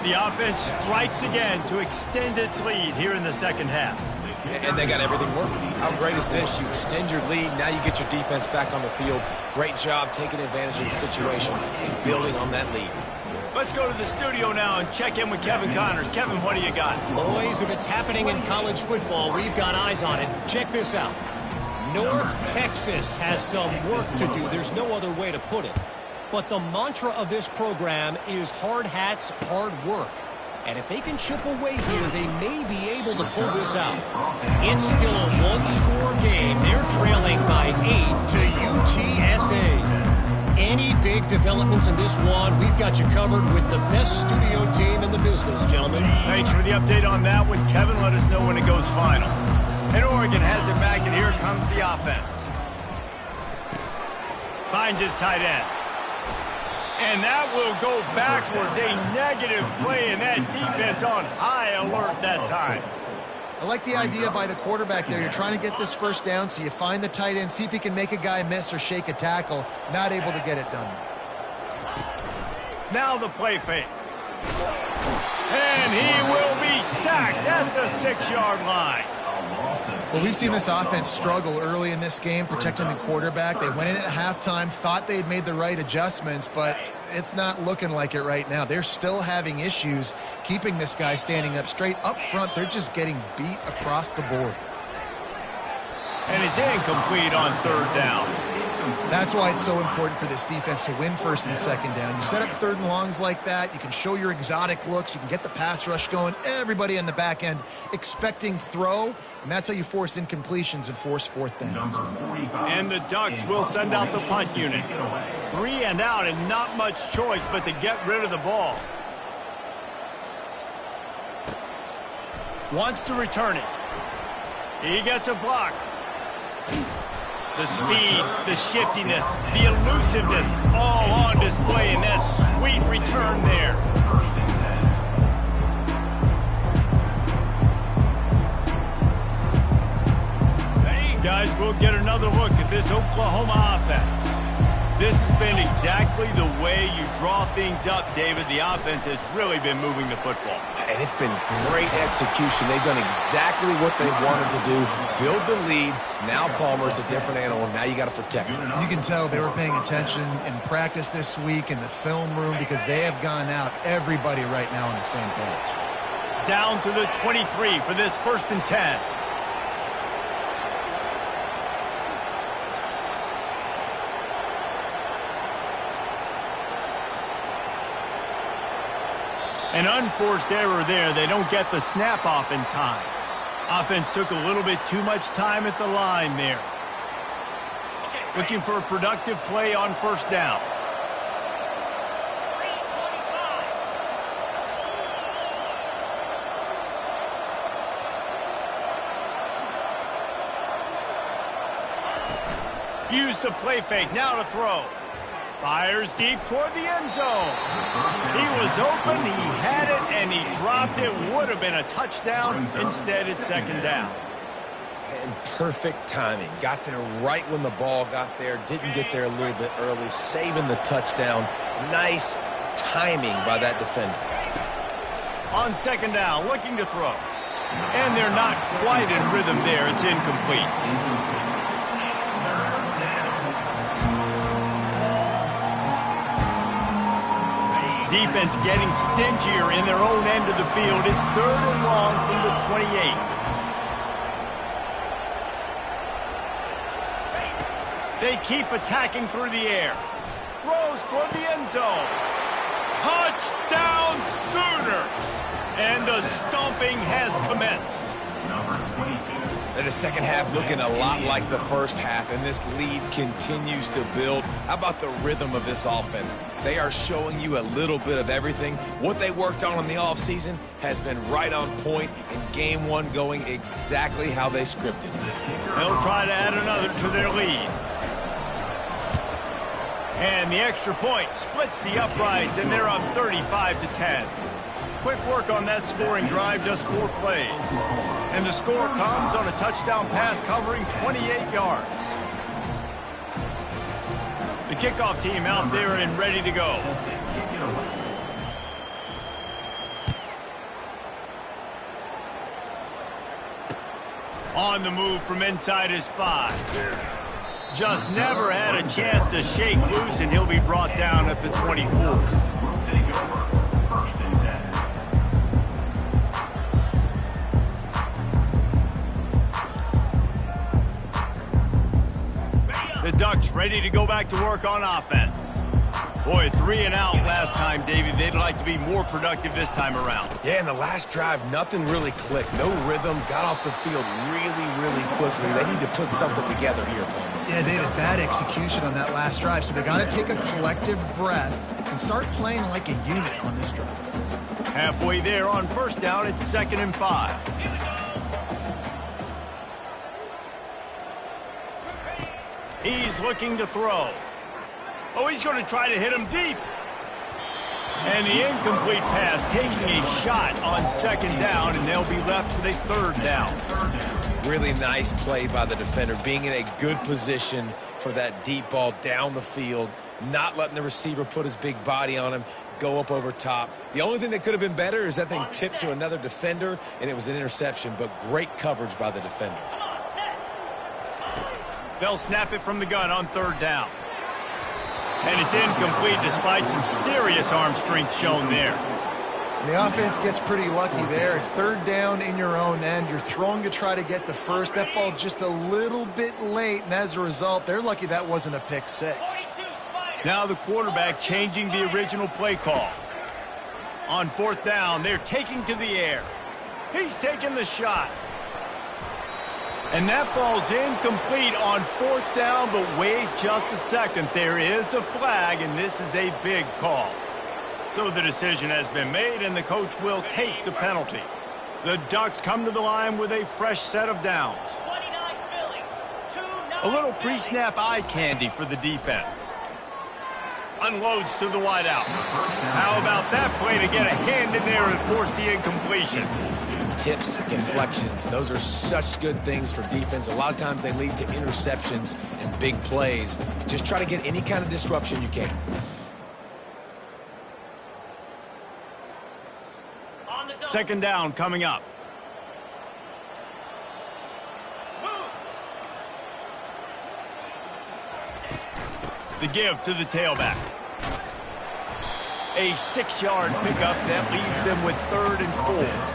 The offense strikes again to extend its lead here in the 2nd half. And they got everything working. How great is this? You extend your lead, now you get your defense back on the field. Great job taking advantage of the situation and building on that lead. Let's go to the studio now and check in with Kevin Connors. Kevin, what do you got? Boys, if it's happening in college football, we've got eyes on it. Check this out. North Texas has some work to do. There's no other way to put it. But the mantra of this program is hard hats, hard work. And if they can chip away here, they may be able to pull this out. It's still a one-score game. They're trailing by 8 to UTSA. Any big developments in this one, we've got you covered with the best studio team in the business, gentlemen. Thanks for the update on that one. Kevin, let us know when it goes final. And Oregon has it back, and here comes the offense. Finds his tight end. And that will go backwards. A negative play, and that defense on high alert that time. I like the idea by the quarterback there. You're trying to get this first down, so you find the tight end, see if he can make a guy miss or shake a tackle. Not able to get it done. Now the play fake. And he will be sacked at the 6-yard line. Well, we've seen this offense struggle early in this game, protecting the quarterback. They went in at halftime, thought they had made the right adjustments, but it's not looking like it right now. They're still having issues keeping this guy standing up straight. Up front, they're just getting beat across the board. And it's incomplete on 3rd down. That's why it's so important for this defense to win 1st and 2nd down. You set up 3rd and longs like that. You can show your exotic looks. You can get the pass rush going. Everybody on the back end expecting throw, and that's how you force incompletions and force 4th downs. And the Ducks will send out the punt unit. 3 and out, and not much choice but to get rid of the ball. Wants to return it. He gets a block. The speed, the shiftiness, the elusiveness, all on display in that sweet return there. Guys, we'll get another look at this Oklahoma offense. This has been exactly the way you draw things up, David. The offense has really been moving the football. And it's been great execution. They've done exactly what they've wanted to do. Build the lead. Now Palmer's a different animal. Now you got to protect him. You can tell they were paying attention in practice this week in the film room because they have gone out, everybody right now on the same page. Down to the 23 for this 1st and 10. An unforced error there. They don't get the snap off in time. Offense took a little bit too much time at the line there. Looking for a productive play on 1st down. Use the play fake. Now to throw. Fires deep toward the end zone. He was open, he had it, and he dropped it. Would have been a touchdown. Instead, it's 2nd down. And perfect timing. Got there right when the ball got there. Didn't get there a little bit early. Saving the touchdown. Nice timing by that defender. On 2nd down, looking to throw. And they're not quite in rhythm there. It's incomplete. Defense getting stingier in their own end of the field. It's 3rd and long from the 28. They keep attacking through the air. Throws toward the end zone. Touchdown Sooners! And the stomping has commenced. And the second half looking a lot like the first half, and this lead continues to build. How about the rhythm of this offense? They are showing you a little bit of everything. What they worked on in the offseason has been right on point, and game 1 going exactly how they scripted it. They'll try to add another to their lead. And the extra point splits the uprights, and they're up 35-10. Quick work on that scoring drive, just 4 plays. And the score comes on a touchdown pass covering 28 yards. The kickoff team out there and ready to go. On the move from inside his 5. Just never had a chance to shake loose, and he'll be brought down at the 24. The Ducks ready to go back to work on offense. Boy, 3 and out last time, Davey. They'd like to be more productive this time around. Yeah, in the last drive, nothing really clicked. No rhythm. Got off the field really quickly. They need to put something together here, Paul. Yeah, David, bad execution on that last drive, so they got to take a collective breath and start playing like a unit on this drive. Halfway there on 1st down, it's 2nd and 5. He's looking to throw. Oh, he's going to try to hit him deep. And the incomplete pass taking a shot on second down, and they'll be left with a third down. Really nice play by the defender, being in a good position for that deep ball down the field, not letting the receiver put his big body on him, go up over top. The only thing that could have been better is that thing tipped to another defender, and it was an interception, but great coverage by the defender. They'll snap it from the gun on third down. And it's incomplete despite some serious arm strength shown there. The offense gets pretty lucky there. Third down in your own end. You're throwing to try to get the first. That ball just a little bit late, and as a result, they're lucky that wasn't a pick six. Now the quarterback changing the original play call. On fourth down, they're taking to the air. He's taking the shot. And that ball's incomplete on fourth down, but wait just a second. There is a flag, and this is a big call. So the decision has been made, and the coach will take the penalty. The Ducks come to the line with a fresh set of downs. A little pre-snap eye candy for the defense. Unloads to the wideout. How about that play to get a hand in there and force the incompletion? Tips, deflections, those are such good things for defense. A lot of times they lead to interceptions and big plays. Just try to get any kind of disruption you can. Second down coming up. The give to the tailback. A 6-yard pickup that leaves them with 3rd and 4.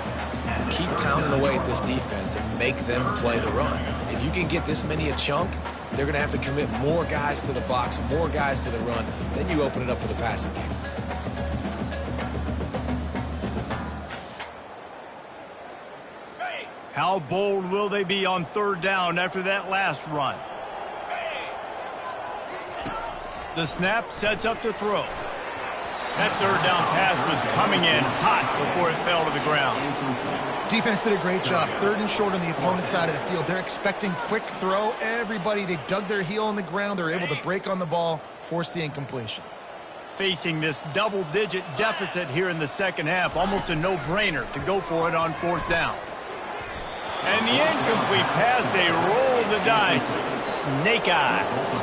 Keep pounding away at this defense and make them play the run. If you can get this many a chunk, they're going to have to commit more guys to the box, more guys to the run. Then you open it up for the passing game. How bold will they be on third down after that last run? The snap sets up to throw. That third down pass was coming in hot before it fell to the ground. Defense did a great job. 3rd and short on the opponent's side of the field. They're expecting quick throw. Everybody, they dug their heel on the ground. They're able to break on the ball, force the incompletion. Facing this double-digit deficit here in the second half, almost a no-brainer to go for it on fourth down. And the incomplete pass, they roll the dice. Snake eyes.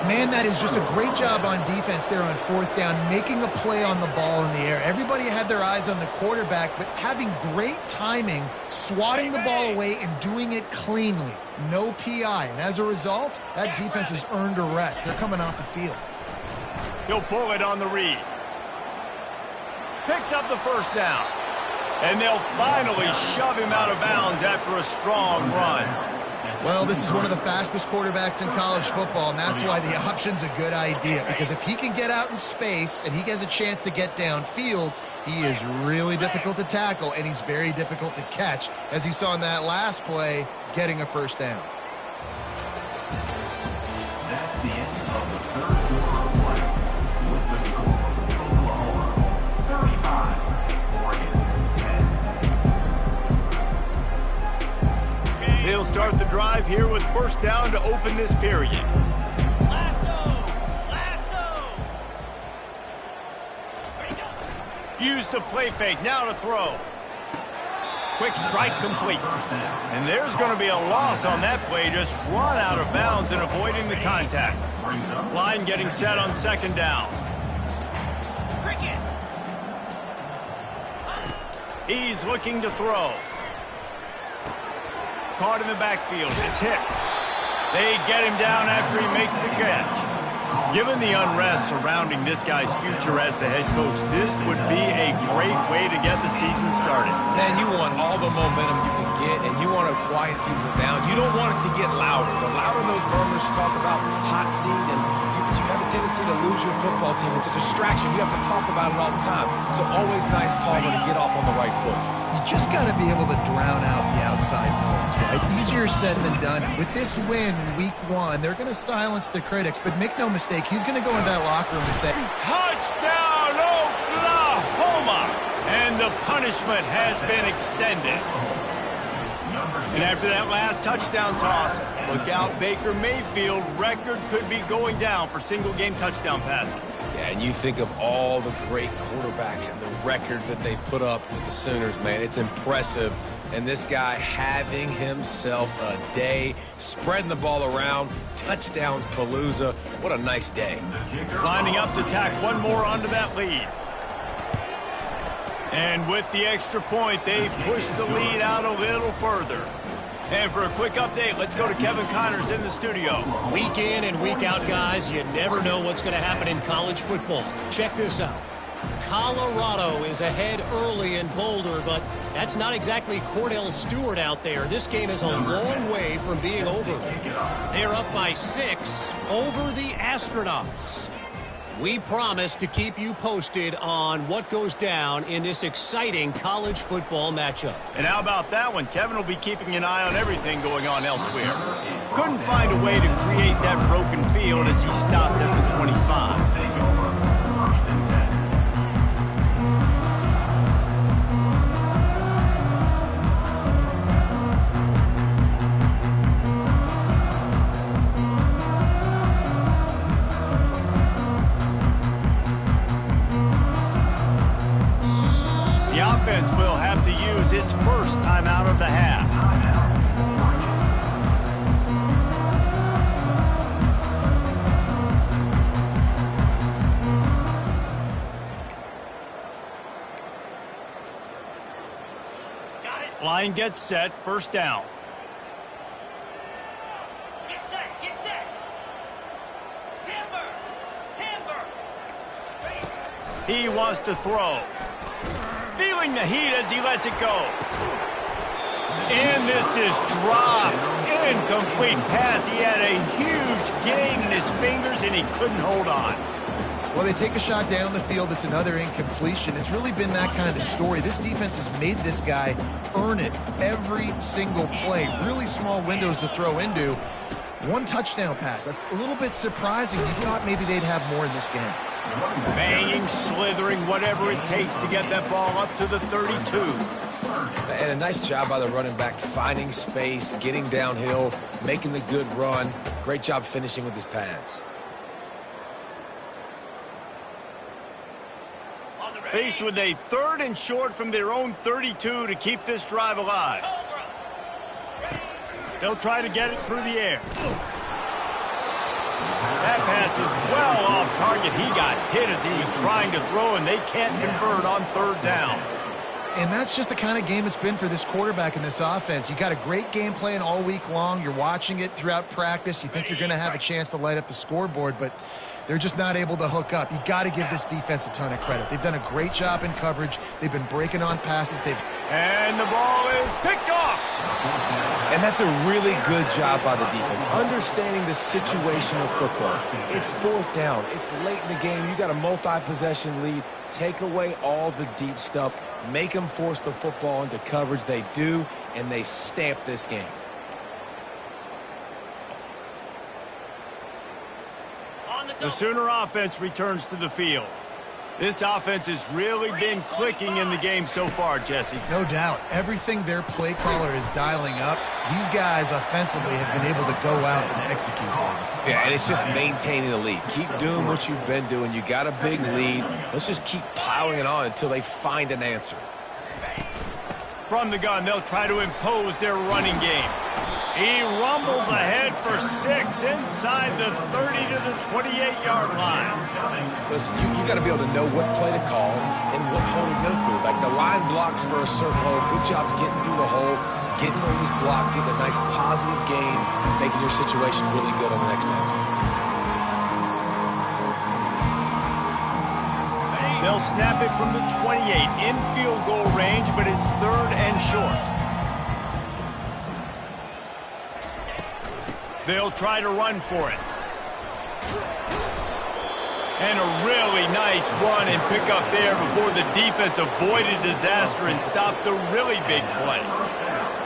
Man, that is just a great job on defense there on fourth down, making a play on the ball in the air. Everybody had their eyes on the quarterback, but having great timing, swatting the ball away and doing it cleanly. No PI. And as a result, that defense has earned a rest. They're coming off the field. He'll pull it on the read. Picks up the first down. And they'll finally shove him out of bounds after a strong run. Well, this is one of the fastest quarterbacks in college football, and that's why the option's a good idea. Because if he can get out in space and he has a chance to get downfield, he is really difficult to tackle, and he's very difficult to catch, as you saw in that last play, getting a first down. That's the end of the third quarter of play. With the score, Oklahoma 35, Oregon 10. They'll start the drive here with first down to open this period. Use the play fake, now to throw. Quick strike complete. And there's going to be a loss on that play, just run out of bounds and avoiding the contact. Line getting set on second down. He's looking to throw. Caught in the backfield, it's Hicks. They get him down after he makes the catch. Given the unrest surrounding this guy's future as the head coach, this would be a great way to get the season started. Man, you want all the momentum you can get, and you want to quiet people down. You don't want it to get louder. The louder those murmurs talk about hot seat, and you have a tendency to lose your football team. It's a distraction. You have to talk about it all the time. So always nice, Palmer, to get off on the right foot. You just got to be able to drown out the outside noise, right? Easier said than done. With this win in week 1, they're going to silence the critics. But make no mistake, he's going to go into that locker room and say, Touchdown, Oklahoma! And the punishment has been extended. And after that last touchdown toss, look out, Baker Mayfield record could be going down for single-game touchdown passes. Yeah, and you think of all the great quarterbacks and the records that they put up with the Sooners, man. It's impressive. And this guy having himself a day, spreading the ball around, touchdowns palooza. What a nice day. Lining up to tack one more onto that lead. And with the extra point, they push the lead out a little further. And for a quick update, let's go to Kevin Connors in the studio. Week in and week out, guys, you never know what's going to happen in college football. Check this out. Colorado is ahead early in Boulder, but that's not exactly Cordell Stewart out there. This game is a long way from being over. They're up by 6 over the Astronauts. We promise to keep you posted on what goes down in this exciting college football matchup. And how about that one? Kevin will be keeping an eye on everything going on elsewhere. Couldn't find a way to create that broken field as he stopped at the 25. Will have to use its first timeout of the half. Line gets set, first down. Get set, get set. Timber. He wants to throw. Feeling the heat as he lets it go. And this is dropped. Incomplete pass. He had a huge gain in his fingers, and he couldn't hold on. Well, they take a shot down the field. It's another incompletion. It's really been that kind of the story. This defense has made this guy earn it every single play. Really small windows to throw into. One touchdown pass. That's a little bit surprising. You thought maybe they'd have more in this game. Banging, slithering, whatever it takes to get that ball up to the 32. And a nice job by the running back, finding space, getting downhill, making the good run. Great job finishing with his pads. Faced with a 3rd and short from their own 32 to keep this drive alive. They'll try to get it through the air. That pass is well off target. He got hit as he was trying to throw, and they can't convert on 3rd down. And that's just the kind of game it's been for this quarterback in this offense. You got a great game plan all week long. You're watching it throughout practice. You think you're going to have a chance to light up the scoreboard, but they're just not able to hook up. You got to give this defense a ton of credit. They've done a great job in coverage. They've been breaking on passes. And the ball is picked off. And that's a really good job by the defense, understanding the situation of football. It's 4th down. It's late in the game. You got a multi-possession lead. Take away all the deep stuff. Make them force the football into coverage. They do, and they stamp this game. The Sooner offense returns to the field. This offense has really been clicking in the game so far, Jesse. No doubt. Everything their play caller is dialing up, these guys offensively have been able to go out and execute. Yeah, and it's just maintaining the lead. Keep doing what you've been doing. You got a big lead. Let's just keep piling it on until they find an answer. From the gun, they'll try to impose their running game. He rumbles ahead for 6 inside the 30 to the 28-yard line. Listen, you got to be able to know what play to call and what hole to go through. Like the line blocks for a certain hole. Good job getting through the hole, getting where he was blocked, getting a nice positive gain, making your situation really good on the next down. They'll snap it from the 28 in field goal range, but it's 3rd and short. They'll try to run for it. And a really nice run and pick up there before the defense avoided disaster and stopped the really big play.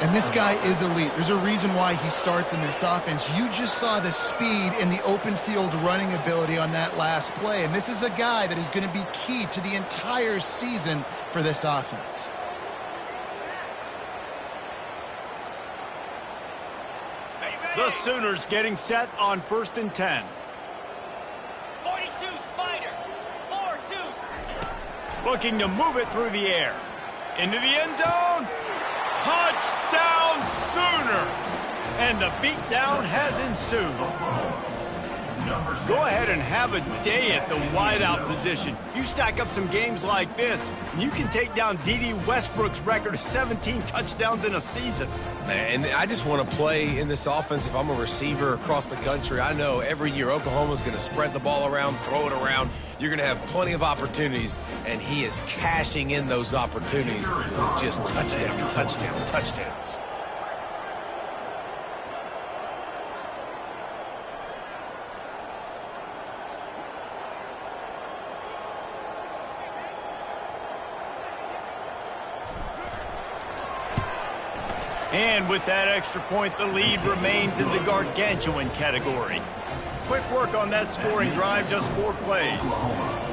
And this guy is elite. There's a reason why he starts in this offense. You just saw the speed and the open field running ability on that last play. And this is a guy that is going to be key to the entire season for this offense. The Sooners getting set on 1st and 10. 42, Spider. Looking to move it through the air. Into the end zone. Touchdown Sooners! And the beatdown has ensued. Go ahead and have a day at the wideout position. You stack up some games like this, and you can take down D.D. Westbrook's record of 17 touchdowns in a season. Man, I just want to play in this offense if I'm a receiver across the country. I know every year Oklahoma's going to spread the ball around, throw it around. You're going to have plenty of opportunities, and he is cashing in those opportunities with just touchdowns. And with that extra point, the lead remains in the gargantuan category. Quick work on that scoring drive, just 4 plays.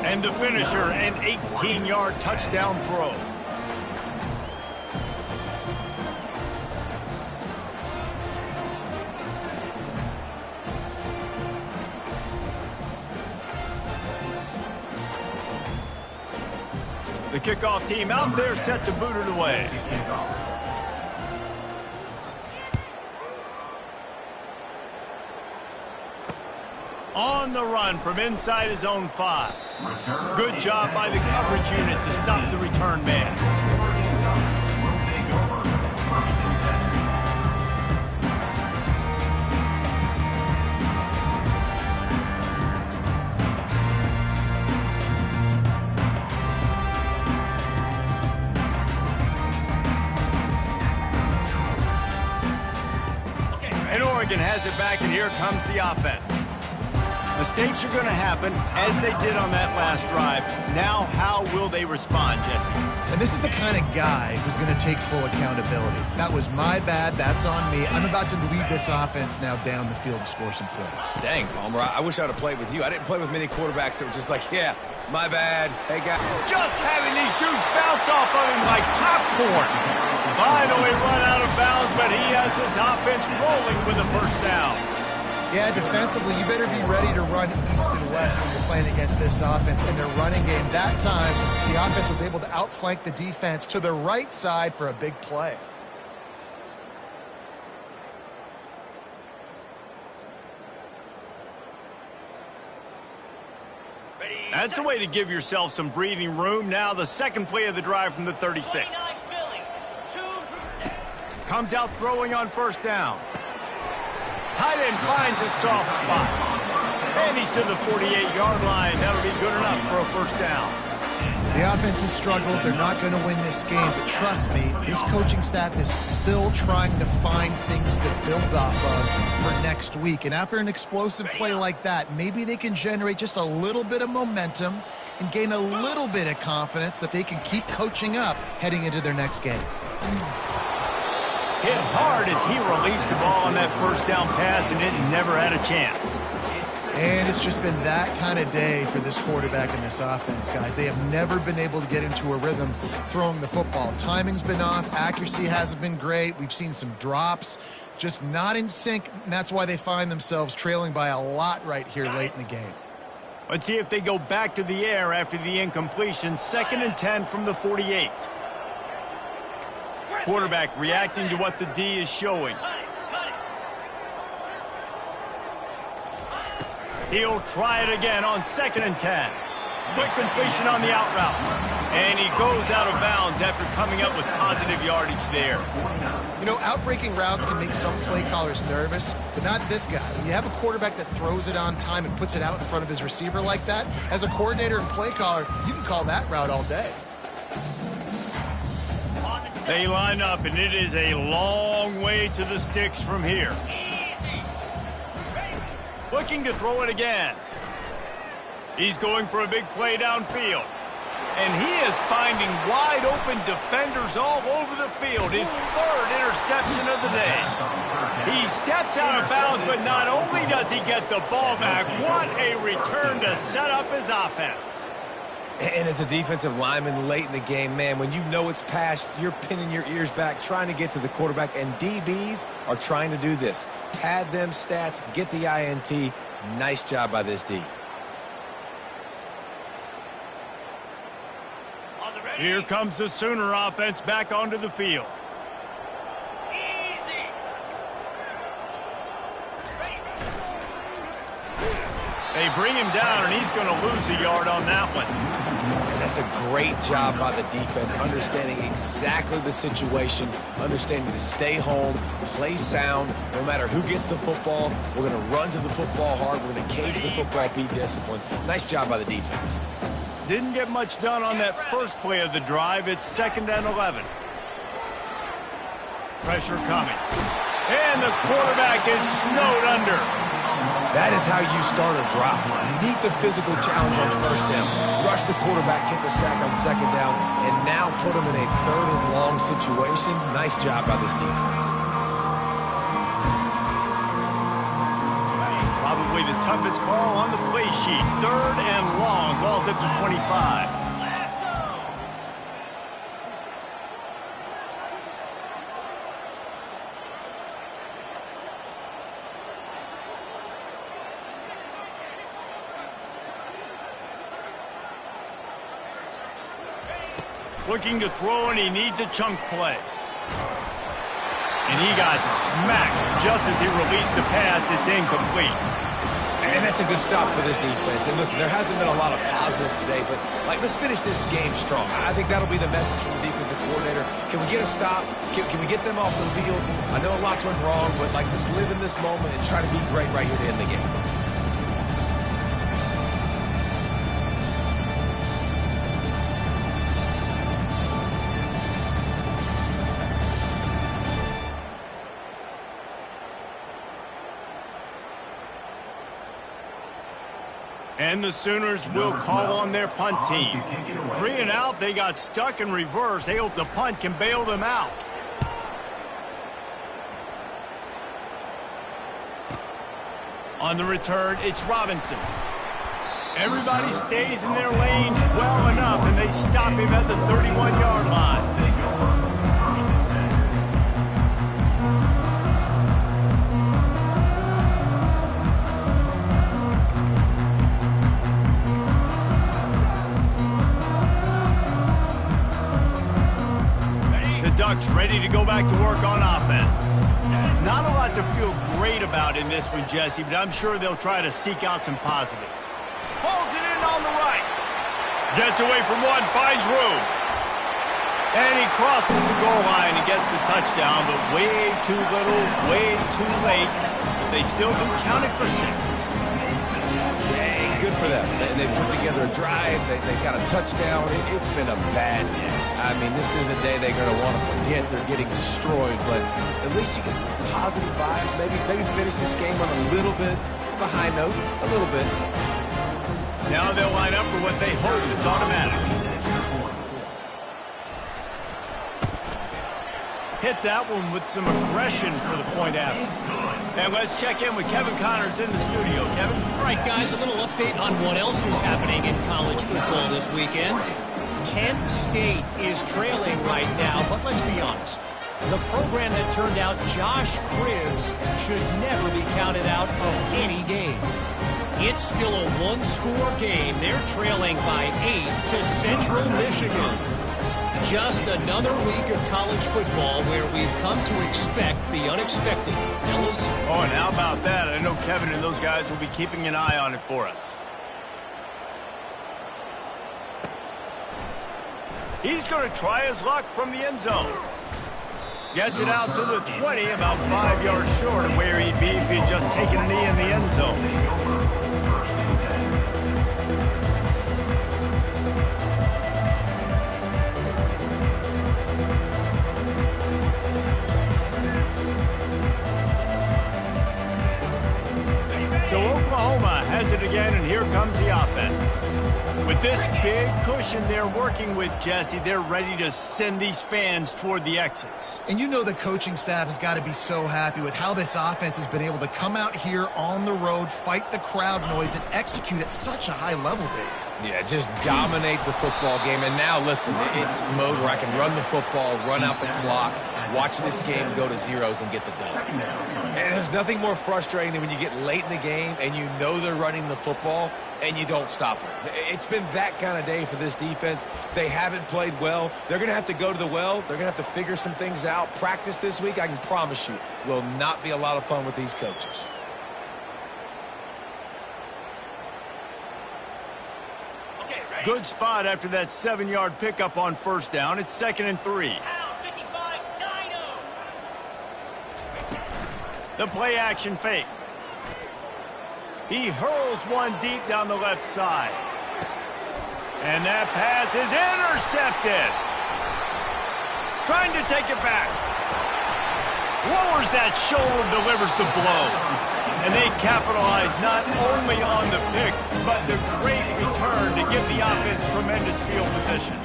And the finisher, an 18-yard touchdown throw. The kickoff team out there set to boot it away. On the run from inside his own 5. Good job by the coverage unit to stop the return man. And Oregon has it back, and here comes the offense. Mistakes are going to happen, as they did on that last drive. Now, how will they respond, Jesse? And this is the kind of guy who's going to take full accountability. That was my bad. That's on me. I'm about to lead this offense now down the field and score some points. Dang, Palmer, I wish I'd have played with you. I didn't play with many quarterbacks that were just like, yeah, my bad. Hey, guys. Just having these dudes bounce off of him like popcorn. Finally run out of bounds, but he has this offense rolling with a first down. Yeah, defensively, you better be ready to run east and west when you're playing against this offense. In their running game, that time, the offense was able to outflank the defense to the right side for a big play. That's the way to give yourself some breathing room. Now the second play of the drive from the 36. Comes out throwing on first down. Tight end finds a soft spot. And he's to the 48-yard line. That'll be good enough for a first down. The offense has struggled. They're not going to win this game. But trust me, this coaching staff is still trying to find things to build off of for next week. And after an explosive play like that, maybe they can generate just a little bit of momentum and gain a little bit of confidence that they can keep coaching up heading into their next game. Hit hard as he released the ball on that first down pass, and it never had a chance. And it's just been that kind of day for this quarterback and this offense, guys. They have never been able to get into a rhythm throwing the football. Timing's been off. Accuracy hasn't been great. We've seen some drops. Just not in sync, and that's why they find themselves trailing by a lot right here late in the game. Let's see if they go back to the air after the incompletion. 2nd and 10 from the 48. Quarterback reacting to what the D is showing. He'll try it again on 2nd and 10. Quick completion on the out route. And he goes out of bounds after coming up with positive yardage there. You know, out-breaking routes can make some play callers nervous, but not this guy. When you have a quarterback that throws it on time and puts it out in front of his receiver like that, as a coordinator and play caller, you can call that route all day. They line up, and it is a long way to the sticks from here. Looking to throw it again. He's going for a big play downfield. And he is finding wide-open defenders all over the field. His 3rd interception of the day. He steps out of bounds, but not only does he get the ball back, what a return to set up his offense. And as a defensive lineman late in the game, man, when you know it's past, you're pinning your ears back, trying to get to the quarterback, and DBs are trying to do this. Pad them stats, get the INT. Nice job by this D. Here comes the Sooner offense back onto the field. Easy. They bring him down, and he's going to lose a yard on that one. And that's a great job by the defense, understanding exactly the situation, understanding to stay home, play sound. No matter who gets the football, we're going to run to the football hard. We're going to cage the football, be disciplined. Nice job by the defense. Didn't get much done on that first play of the drive. It's 2nd and 11. Pressure coming. And the quarterback is snowed under. That is how you start a drop. Meet the physical challenge on 1st down. Rush the quarterback, get the sack on 2nd down, and now put him in a 3rd and long situation. Nice job by this defense. Probably the toughest call on the play sheet. 3rd and long. Ball's at the 25. Looking to throw, and he needs a chunk play. And he got smacked just as he released the pass. It's incomplete. And that's a good stop for this defense. And listen, there hasn't been a lot of positive today, but let's finish this game strong. I think that'll be the message from the defensive coordinator. Can we get a stop? Can we get them off the field? I know lots went wrong, but let's live in this moment and try to be great right here to end the game. And the Sooners will call on their punt team. 3 and out, they got stuck in reverse. They hope the punt can bail them out. On the return, it's Robinson. Everybody stays in their lanes well enough, and they stop him at the 31-yard line. Ducks ready to go back to work on offense. Not a lot to feel great about in this one, Jesse, but I'm sure they'll try to seek out some positives. Pulls it in on the right. Gets away from one, finds room. And he crosses the goal line and gets the touchdown, but way too little, way too late. They still do count it for 6. Good for them. They put together a drive. They got a touchdown. It's been a bad day. I mean, this is a day they're going to want to forget. They're getting destroyed, but at least you get some positive vibes. Maybe finish this game on a little bit of a high note, a little bit. Now they'll line up for what they hope is automatic. Hit that one with some aggression for the point after. And let's check in with Kevin Connors in the studio. Kevin? All right, guys, a little update on what else is happening in college football this weekend. Kent State is trailing right now, but let's be honest. The program that turned out Josh Cribbs should never be counted out of any game. It's still a one-score game. They're trailing by 8 to Central Michigan. Just another week of college football where we've come to expect the unexpected. Fellas? Oh, and how about that? I know Kevin and those guys will be keeping an eye on it for us. He's going to try his luck from the end zone. Gets it out to the 20, about 5 yards short of where he'd be if he'd just taken a knee in the end zone. So Oklahoma has it again, and here comes the offense. With this big cushion they're working with, Jesse, they're ready to send these fans toward the exits. And you know the coaching staff has got to be so happy with how this offense has been able to come out here on the road, fight the crowd noise, and execute at such a high level, Dave. Yeah, just dominate the football game. And now, listen, it's mode where I can run the football, run out the clock, watch this game go to zeros and get the dub. And there's nothing more frustrating than when you get late in the game and you know they're running the football and you don't stop them. It's been that kind of day for this defense. They haven't played well. They're going to have to go to the well. They're going to have to figure some things out. Practice this week, I can promise you, will not be a lot of fun with these coaches. Good spot after that 7-yard pickup on first down. It's 2nd and 3. The play action fake. He hurls one deep down the left side. And that pass is intercepted. Trying to take it back. Lowers that shoulder, delivers the blow. And they capitalize not only on the pick, but the great return to give the offense tremendous field position.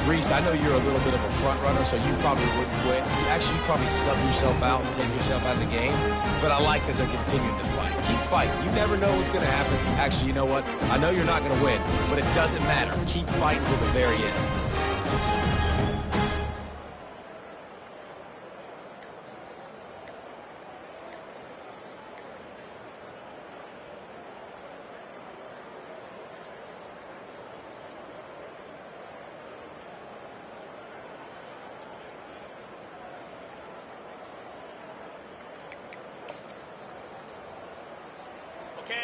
Reese, I know you're a little bit of a front runner, so you probably wouldn't quit. Actually, you probably sub yourself out and take yourself out of the game. But I like that they're continuing to fight. Keep fighting. You never know what's going to happen. Actually, you know what? I know you're not going to win, but it doesn't matter. Keep fighting to the very end.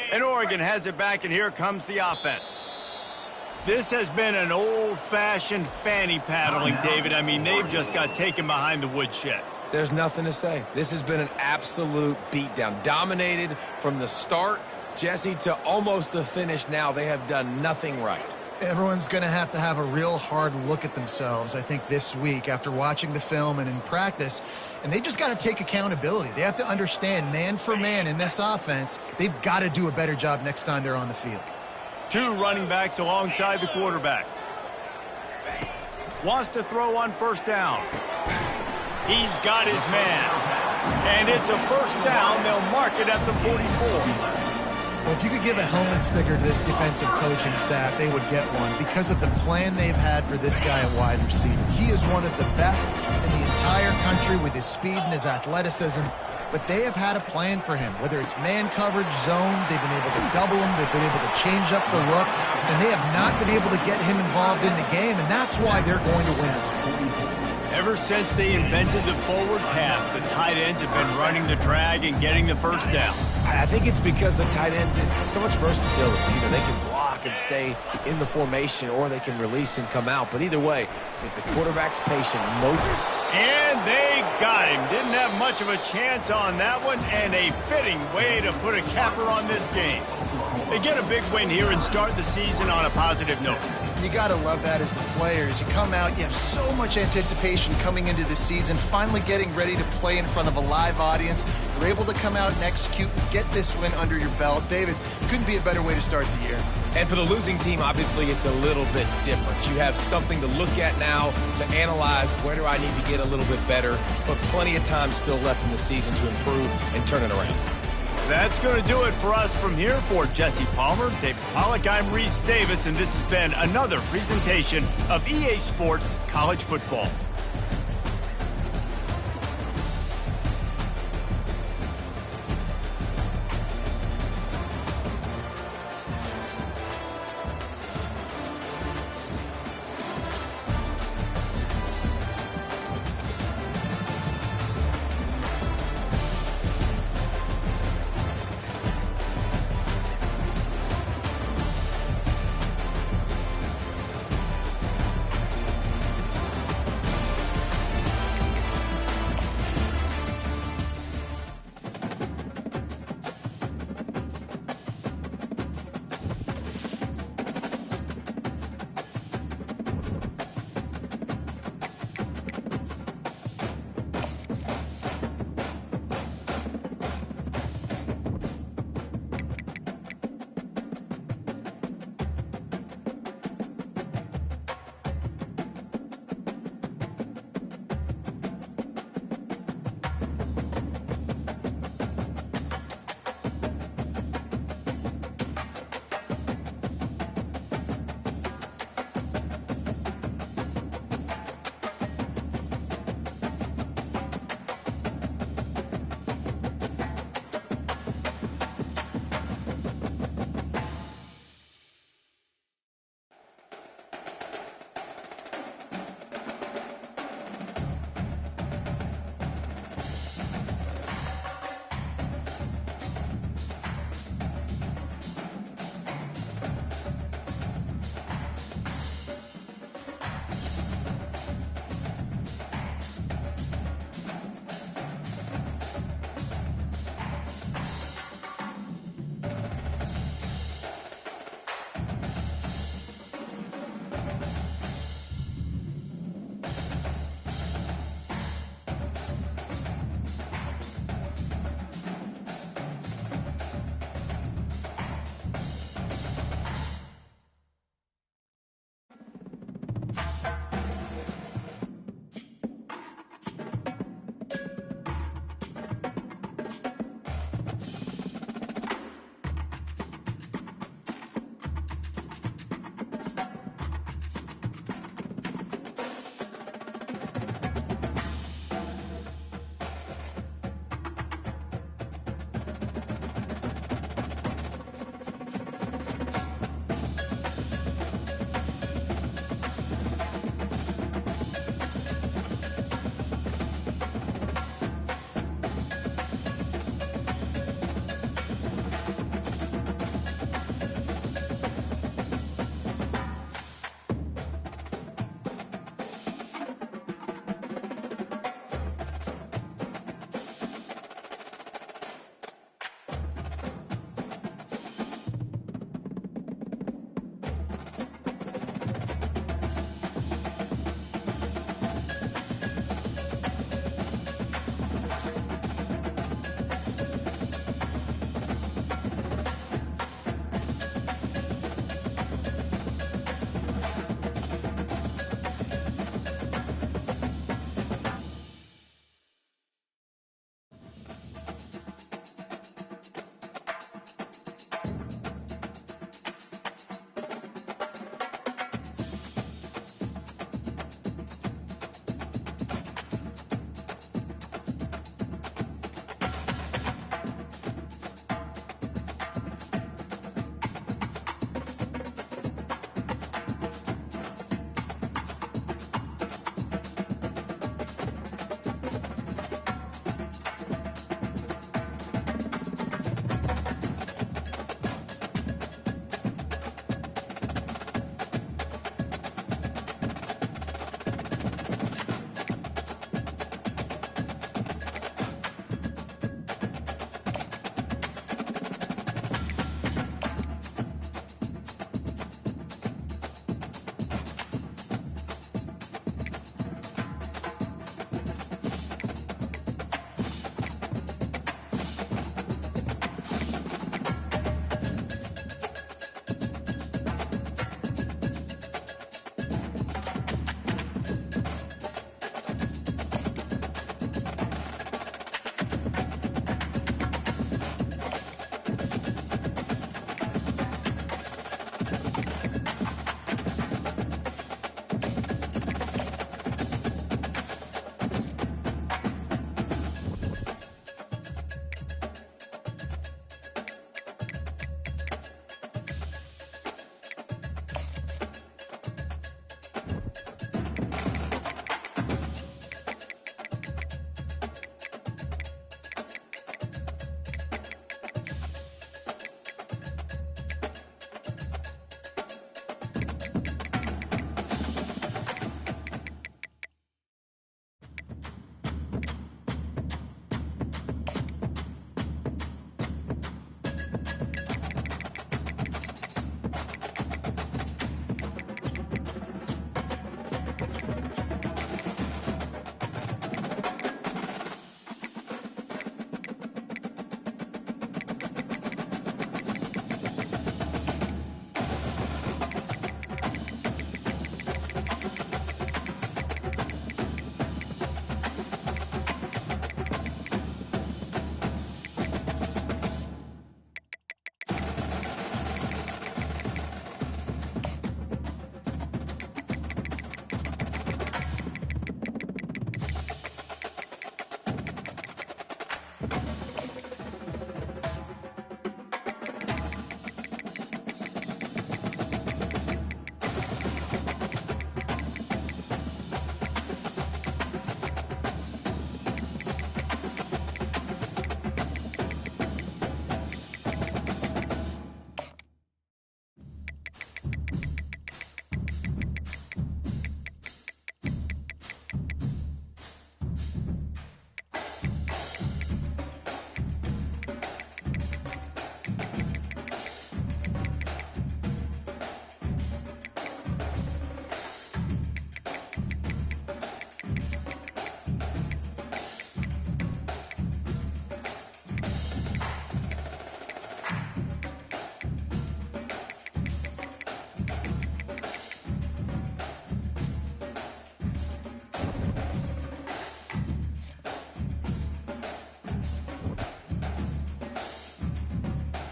And Oregon has it back, and here comes the offense. This has been an old-fashioned fanny paddling, David. I mean, they've just got taken behind the woodshed. There's nothing to say. This has been an absolute beatdown. Dominated from the start, Jesse, to almost the finish now. They have done nothing right. Everyone's going to have a real hard look at themselves, I think, this week after watching the film and in practice. And they just got to take accountability. They have to understand, man for man in this offense, they've got to do a better job next time they're on the field. 2 running backs alongside the quarterback. Wants to throw on first down. He's got his man. And it's a first down. They'll mark it at the 44. Well, if you could give a helmet sticker to this defensive coaching staff, they would get one because of the plan they've had for this guy at wide receiver. He is one of the best in the entire country with his speed and his athleticism, but they have had a plan for him, whether it's man coverage, zone, they've been able to double him, they've been able to change up the looks, and they have not been able to get him involved in the game, and that's why they're going to win this one. Ever since they invented the forward pass, the tight ends have been running the drag and getting the first down. I think it's because the tight ends is so much versatility. You know, they can block and stay in the formation, or they can release and come out. But either way, if the quarterback's patient, and they got him. Didn't have much of a chance on that one, and a fitting way to put a capper on this game. They get a big win here and start the season on a positive note. You got to love that as the players. You come out, you have so much anticipation coming into the season, finally getting ready to play in front of a live audience. You're able to come out and execute and get this win under your belt. David, couldn't be a better way to start the year. And for the losing team, obviously, it's a little bit different. You have something to look at now to analyze where do I need to get a little bit better, but plenty of time still left in the season to improve and turn it around. That's going to do it for us from here. For Jesse Palmer, David Pollack, I'm Reese Davis, and this has been another presentation of EA Sports College Football.